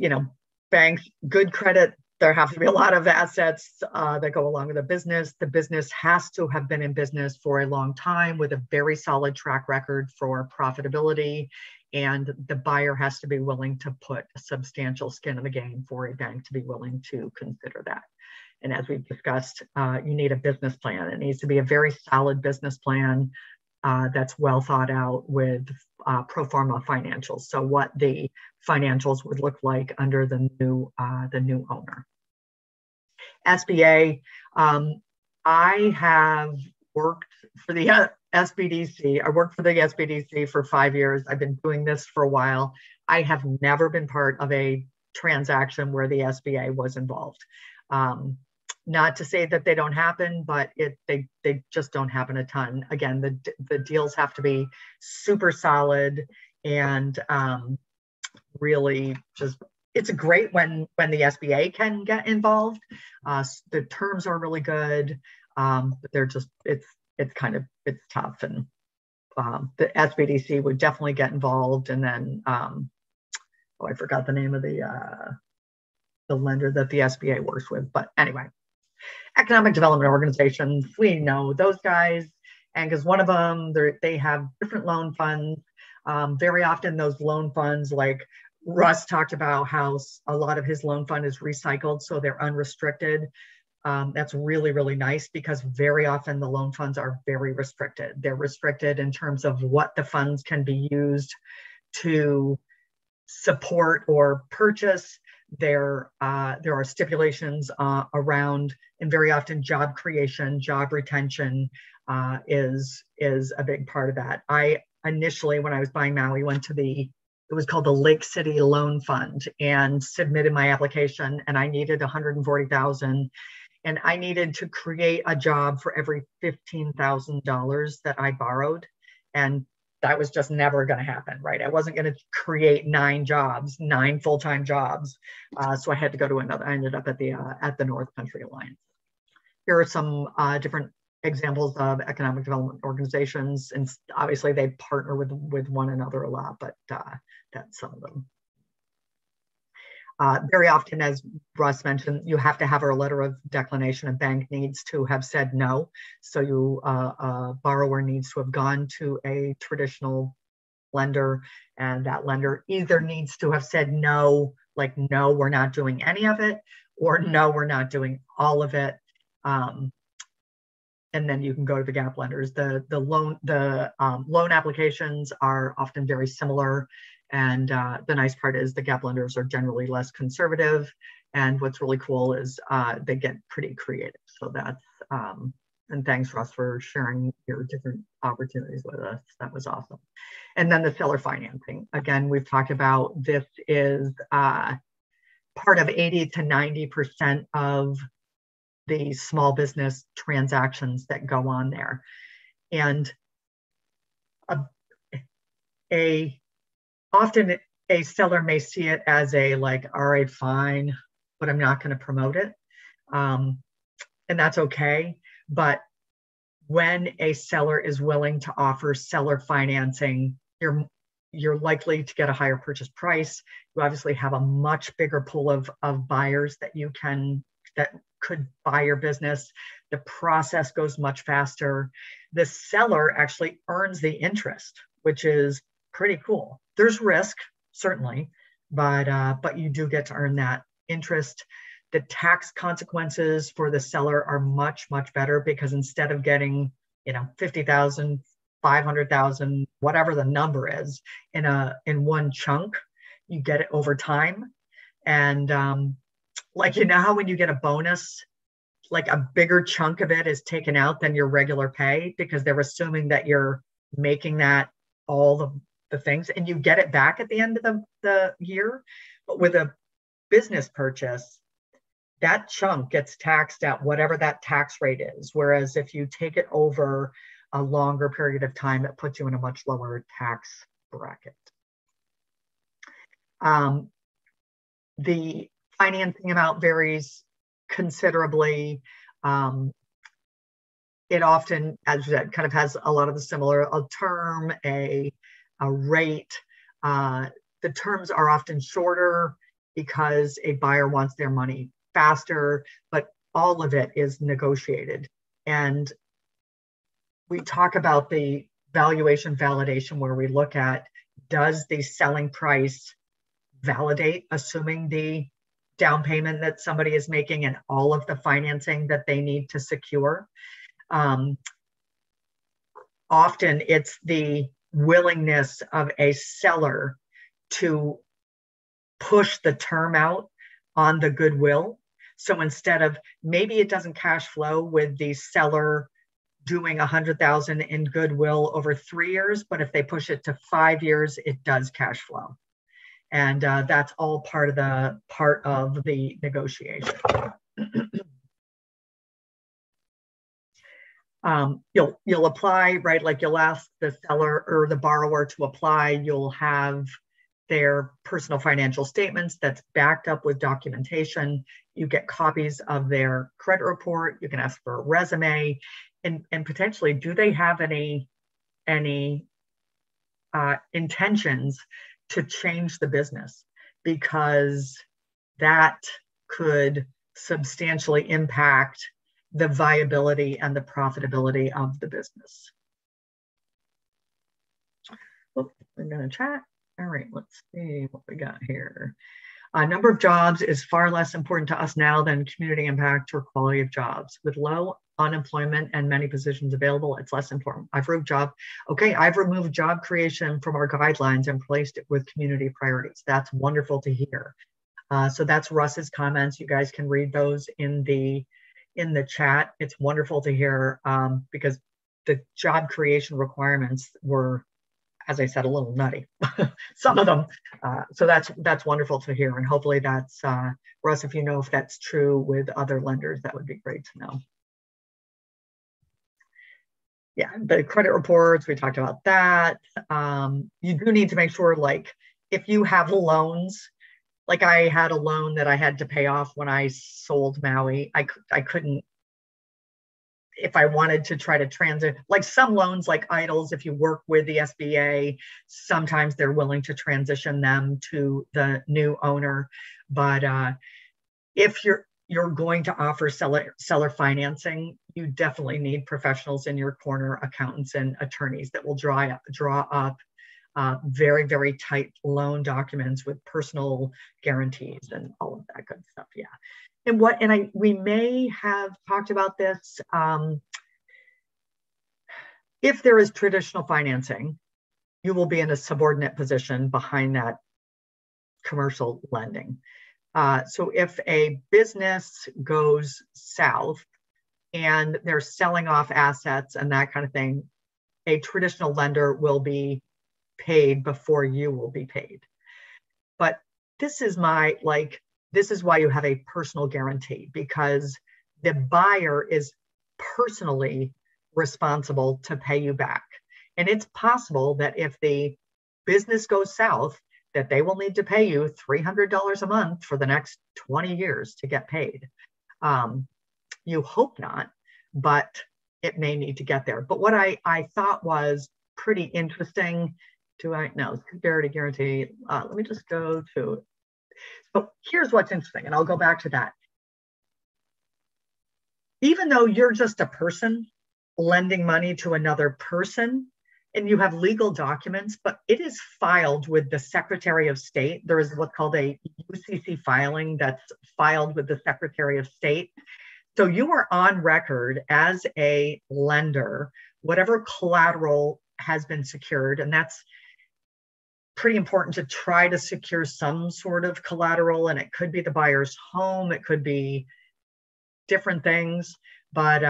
banks, good credit, there have to be a lot of assets that go along with a business. The business has to have been in business for a long time with a very solid track record for profitability. And the buyer has to be willing to put a substantial skin in the game for a bank to be willing to consider that. And as we've discussed, you need a business plan. It needs to be a very solid business plan that's well thought out with pro forma financials. So what the financials would look like under the new owner. SBA, I have worked for the SBDC. I worked for the SBDC for 5 years. I've been doing this for a while. I have never been part of a transaction where the SBA was involved. Not to say that they don't happen, but they just don't happen a ton. Again, the deals have to be super solid and really just, it's great when the SBA can get involved. The terms are really good, but they're just, it's tough. And the SBDC would definitely get involved. And then, I forgot the name of the lender that the SBA works with, but anyway. Economic development organizations, we know those guys, and because one of them, they have different loan funds. Very often those loan funds, like Russ talked about how a lot of his loan fund is recycled, so they're unrestricted. That's really, really nice because very often the loan funds are very restricted. They're restricted in terms of what the funds can be used to support or purchase. There are stipulations around, and very often job creation, job retention is a big part of that. I initially, when I was buying Maui, went to it was called the Lake City Loan Fund, and submitted my application, and I needed $140,000, and I needed to create a job for every $15,000 that I borrowed, and that was just never going to happen, right? I wasn't going to create 9 full-time jobs. So I had to go to another. I ended up at the North Country Alliance. Here are some different examples of economic development organizations, and obviously they partner with one another a lot, but that's some of them. Very often, as Russ mentioned, you have to have a letter of declination. A bank needs to have said no. So a borrower needs to have gone to a traditional lender, and that lender either needs to have said no, like, no, we're not doing any of it, or no, we're not doing all of it. And then you can go to the gap lenders. The loan applications are often very similar. And the nice part is the gap lenders are generally less conservative. And what's really cool is they get pretty creative. So that's, and thanks, Russ, for sharing your different opportunities with us. That was awesome. And then the seller financing. Again, we've talked about this is part of 80 to 90% of the small business transactions that go on there. And often a seller may see it as all right, fine, but I'm not going to promote it. And that's okay. But when a seller is willing to offer seller financing, you're likely to get a higher purchase price. You obviously have a much bigger pool of buyers that could buy your business. The process goes much faster. The seller actually earns the interest, which is pretty cool. There's risk, certainly, but you do get to earn that interest. The tax consequences for the seller are much, much better because instead of getting, $50,000, $500,000, whatever the number is, in one chunk, you get it over time. And how when you get a bonus, like a bigger chunk of it is taken out than your regular pay because they're assuming that you're making that all the things, and you get it back at the end of the year. But with a business purchase, that chunk gets taxed at whatever that tax rate is. Whereas if you take it over a longer period of time, it puts you in a much lower tax bracket. The financing amount varies considerably. It often, as you said, kind of has a lot of the similar, a term, a rate. the terms are often shorter because a buyer wants their money faster, but all of it is negotiated. And we talk about the valuation validation, where we look at, does the selling price validate, assuming the down payment that somebody is making and all of the financing that they need to secure. Often it's the willingness of a seller to push the term out on the goodwill. So instead of, maybe it doesn't cash flow with the seller doing 100,000 in goodwill over 3 years, but if they push it to 5 years, it does cash flow. And that's all part of the negotiation. You'll apply, right? Like you'll ask the seller or the borrower to apply. You'll have their personal financial statements that's backed up with documentation. You get copies of their credit report. You can ask for a resume, and potentially, do they have any intentions to change the business? Because that could substantially impact the viability and the profitability of the business. Oops, I'm going to chat. All right, let's see what we got here. Number of jobs is far less important to us now than community impact or quality of jobs. With low unemployment and many positions available, it's less important. I've removed job creation from our guidelines and placed it with community priorities. That's wonderful to hear. So that's Russ's comments. You guys can read those in the chat. It's wonderful to hear because the job creation requirements were, as I said, a little nutty, some of them. So that's wonderful to hear. And hopefully that's, Russ, if you know if that's true with other lenders, that would be great to know. Yeah, the credit reports, we talked about that. You do need to make sure, like, if you have loans, like I had a loan that I had to pay off when I sold Maui. I couldn't, if I wanted to try to transit, like some loans like IDLES, if you work with the SBA, sometimes they're willing to transition them to the new owner. But if you're going to offer seller financing, you definitely need professionals in your corner, accountants and attorneys that will draw up very, very tight loan documents with personal guarantees and all of that good stuff. Yeah. And we may have talked about this. If there is traditional financing, you will be in a subordinate position behind that commercial lending. So if a business goes south and they're selling off assets and that kind of thing, a traditional lender will be paid before you will be paid. But this is this is why you have a personal guarantee, because the buyer is personally responsible to pay you back. And it's possible that if the business goes south, that they will need to pay you $300 a month for the next 20 years to get paid. You hope not, but it may need to get there. But what I thought was pretty interesting, security guarantee. Let me just go to, so here's what's interesting, and I'll go back to that. Even though you're just a person lending money to another person, and you have legal documents, but it is filed with the Secretary of State. There is what's called a UCC filing that's filed with the Secretary of State. So you are on record as a lender, whatever collateral has been secured, and that's pretty important to try to secure some sort of collateral, and it could be the buyer's home, it could be different things, but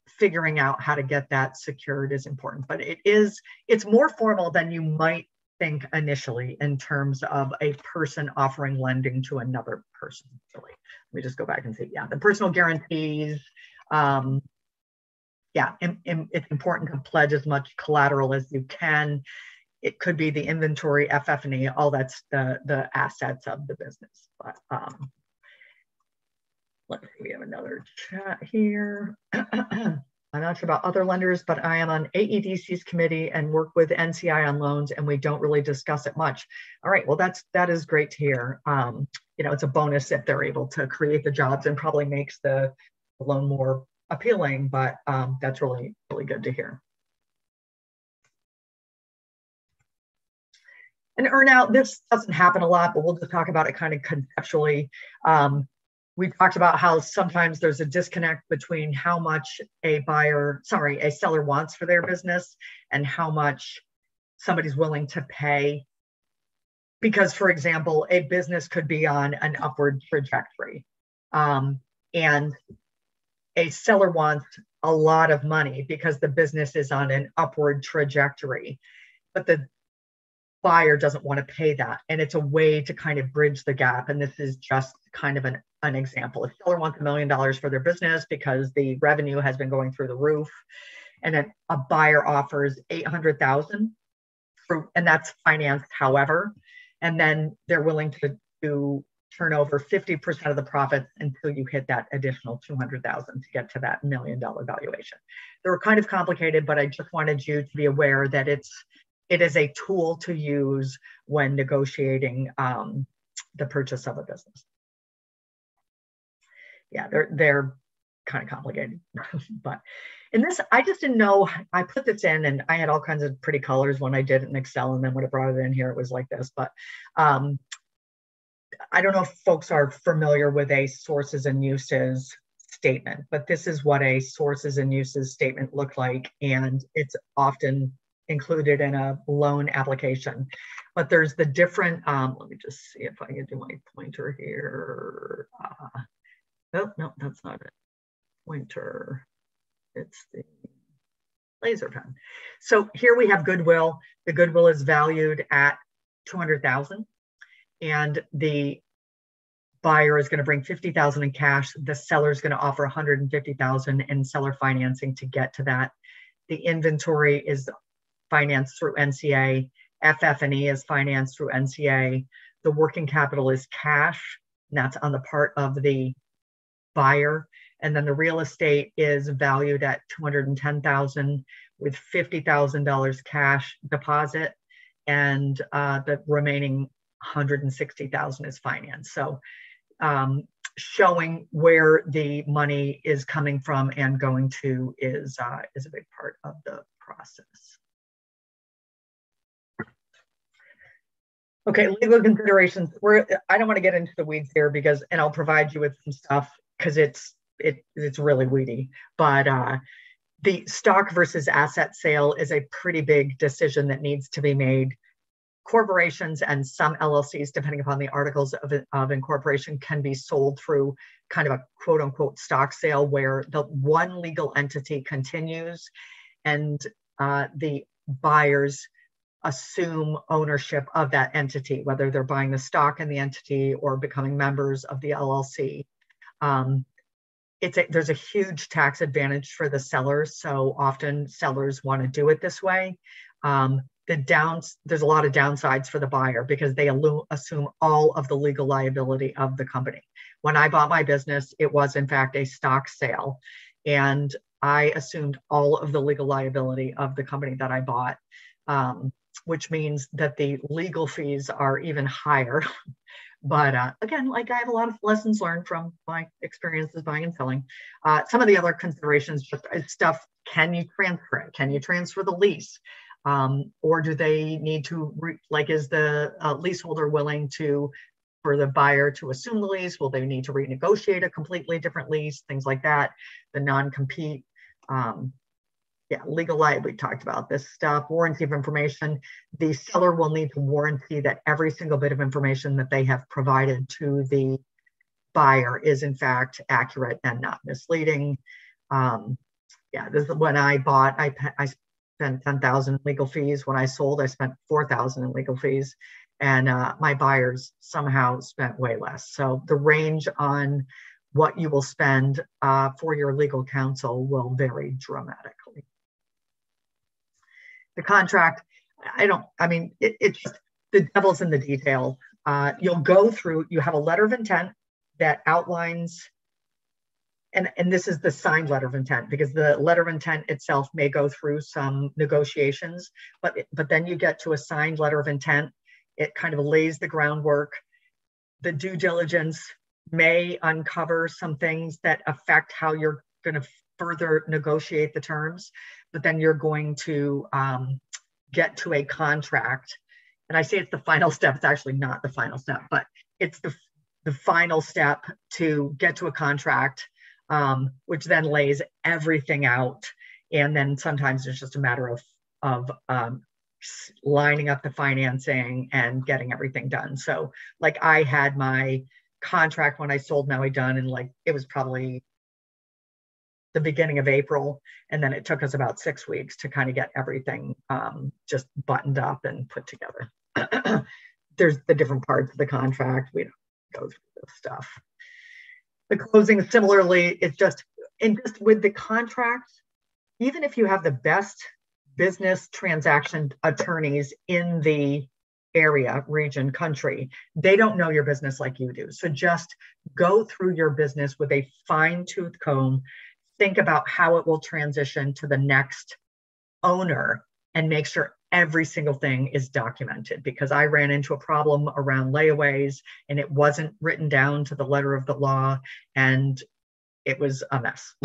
figuring out how to get that secured is important. But it's more formal than you might think initially in terms of a person offering lending to another person. Let me just go back and see. Yeah, the personal guarantees. It's important to pledge as much collateral as you can. It could be the inventory, FF&E, all that's the assets of the business. But let's see, we have another chat here. I'm not sure about other lenders, but I am on AEDC's committee and work with NCI on loans, and we don't really discuss it much. All right, well, that is great to hear. You know, it's a bonus if they're able to create the jobs, and probably makes the loan more appealing, but that's really, really good to hear. And earnout, this doesn't happen a lot, but we'll just talk about it kind of conceptually. We talked about how sometimes there's a disconnect between how much a seller wants for their business and how much somebody's willing to pay. Because, for example, a business could be on an upward trajectory, and a seller wants a lot of money because the business is on an upward trajectory, but the buyer doesn't want to pay that. And it's a way to kind of bridge the gap. And this is just kind of an example. If a seller wants $1 million for their business because the revenue has been going through the roof, and then a buyer offers $800,000, and that's financed, however, and then they're willing to turn over 50% of the profits until you hit that additional $200,000 to get to that $1 million valuation. They're kind of complicated, but I just wanted you to be aware that it is a tool to use when negotiating the purchase of a business. Yeah, they're kind of complicated, but in this, I just didn't know, I put this in and I had all kinds of pretty colors when I did it in Excel, and then when I brought it in here, it was like this, but I don't know if folks are familiar with a sources and uses statement, but this is what a sources and uses statement look like, and it's often included in a loan application. But there's the different, let me just see if I can do my pointer here. No, that's not it. Pointer, it's the laser pen. So here we have goodwill. The goodwill is valued at $200,000, and the buyer is going to bring $50,000 in cash. The seller is going to offer $150,000 in seller financing to get to that. The inventory is financed through NCA. FF&E is financed through NCA. The working capital is cash, and that's on the part of the buyer. And then the real estate is valued at $210,000 with $50,000 cash deposit, and the remaining $160,000 is finance. So showing where the money is coming from and going to is a big part of the process. Okay, legal considerations. I don't want to get into the weeds here and I'll provide you with some stuff because it's really weedy. But the stock versus asset sale is a pretty big decision that needs to be made. Corporations and some LLCs, depending upon the articles of incorporation, can be sold through kind of a quote unquote stock sale where the one legal entity continues and the buyers assume ownership of that entity, whether they're buying the stock in the entity or becoming members of the LLC. There's a huge tax advantage for the sellers, so often sellers want to do it this way. There's a lot of downsides for the buyer because they assume all of the legal liability of the company. When I bought my business, it was in fact a stock sale, and I assumed all of the legal liability of the company that I bought, which means that the legal fees are even higher. But again, like I have a lot of lessons learned from my experiences buying and selling. Some of the other considerations, just stuff, can you transfer it? Can you transfer the lease? Or do they need to, is the leaseholder willing for the buyer to assume the lease? Will they need to renegotiate a completely different lease? Things like that. The non-compete. Legal liability, we talked about this stuff. Warranty of information. The seller will need to warranty that every single bit of information that they have provided to the buyer is in fact accurate and not misleading. This is when I bought, I spent $10,000 in legal fees. When I sold, I spent $4,000 in legal fees, and my buyers somehow spent way less. So the range on what you will spend for your legal counsel will vary dramatically. The contract, it's just the devil's in the detail. You have a letter of intent that outlines and this is the signed letter of intent, because the letter of intent itself may go through some negotiations, but then you get to a signed letter of intent. It kind of lays the groundwork. The due diligence may uncover some things that affect how you're going to further negotiate the terms, but then you're going to get to a contract. And I say it's the final step. It's actually not the final step, but it's the final step to get to a contract, which then lays everything out. And then sometimes it's just a matter of lining up the financing and getting everything done. So like I had my contract when I sold Maui done, and like it was probably the beginning of April. And then it took us about 6 weeks to kind of get everything just buttoned up and put together. There's the different parts of the contract. We don't go through this stuff. The closing, similarly, it's just with the contract, even if you have the best business transaction attorneys in the area, region, country, they don't know your business like you do. So just go through your business with a fine-tooth comb, think about how it will transition to the next owner, and make sure every single thing is documented, because I ran into a problem around layaways and it wasn't written down to the letter of the law, and it was a mess.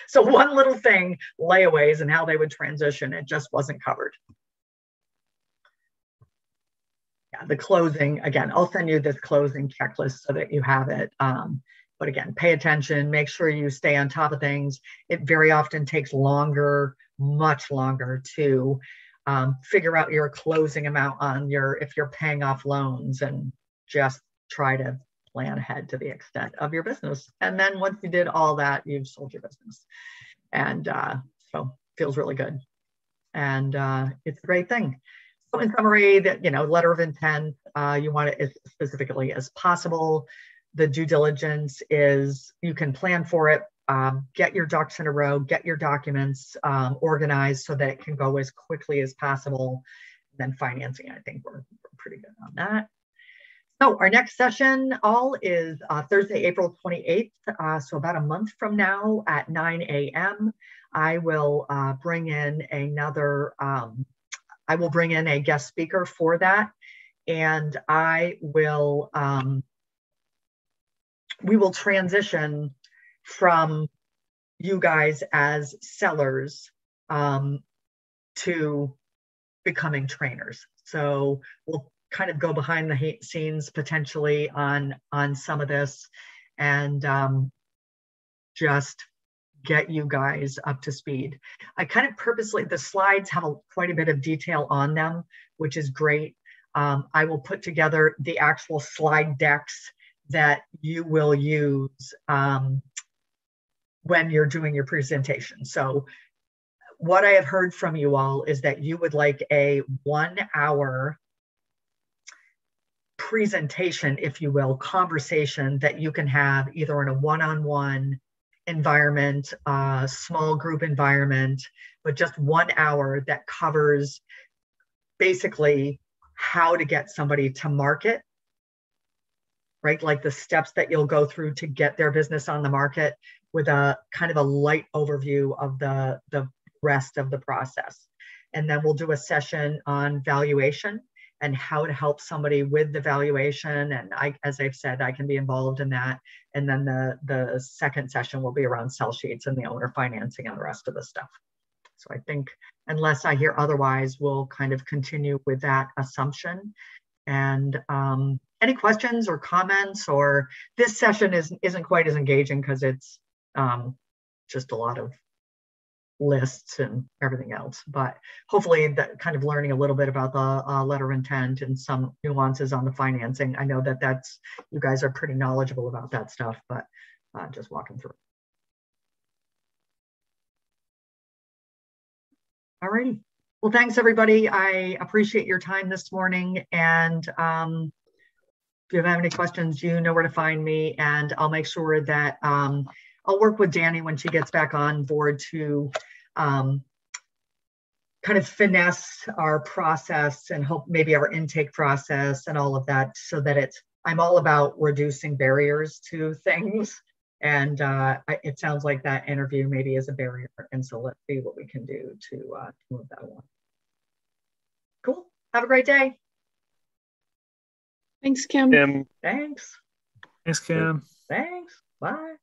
So one little thing, layaways and how they would transition, it just wasn't covered. Yeah, the closing, again, I'll send you this closing checklist so that you have it. But again, pay attention, make sure you stay on top of things. It very often takes longer, much longer to figure out your closing amount on if you're paying off loans, and just try to plan ahead to the extent of your business. And then once you did all that, you've sold your business. And so feels really good. And it's a great thing. So in summary, that, letter of intent, you want it as specifically as possible. The due diligence is, you can plan for it, get your ducks in a row, get your documents organized so that it can go as quickly as possible. And then financing, I think we're pretty good on that. So our next session is Thursday, April 28th. So about a month from now at 9 a.m. I will bring in a guest speaker for that. And we will transition from you guys as sellers to becoming trainers. So we'll kind of go behind the scenes potentially on some of this, and just get you guys up to speed. I kind of purposely, the slides have quite a bit of detail on them, which is great. I will put together the actual slide decks that you will use when you're doing your presentation. So what I have heard from you all is that you would like a 1-hour presentation, if you will, conversation that you can have either in a one-on-one environment, small group environment, but just 1 hour that covers basically how to get somebody to market, right? Like the steps that you'll go through to get their business on the market, with a kind of a light overview of the rest of the process. And then we'll do a session on valuation and how to help somebody with the valuation. And as I've said, I can be involved in that. And then the second session will be around sell sheets and the owner financing and the rest of the stuff. So I think, unless I hear otherwise, we'll kind of continue with that assumption. And any questions or comments? Or this session isn't quite as engaging because it's just a lot of lists and everything else, but hopefully that kind of learning a little bit about the letter of intent and some nuances on the financing. I know that you guys are pretty knowledgeable about that stuff, but just walking through. All righty. Well, thanks everybody. I appreciate your time this morning. And if you have any questions, you know where to find me, and I'll make sure that I'll work with Danny when she gets back on board to kind of finesse our process and hope maybe our intake process and all of that, so that I'm all about reducing barriers to things And it sounds like that interview maybe is a barrier. And so let's see what we can do to move that along. Cool. Have a great day. Thanks, Kim. Thanks. Thanks, Kim. Thanks. Bye.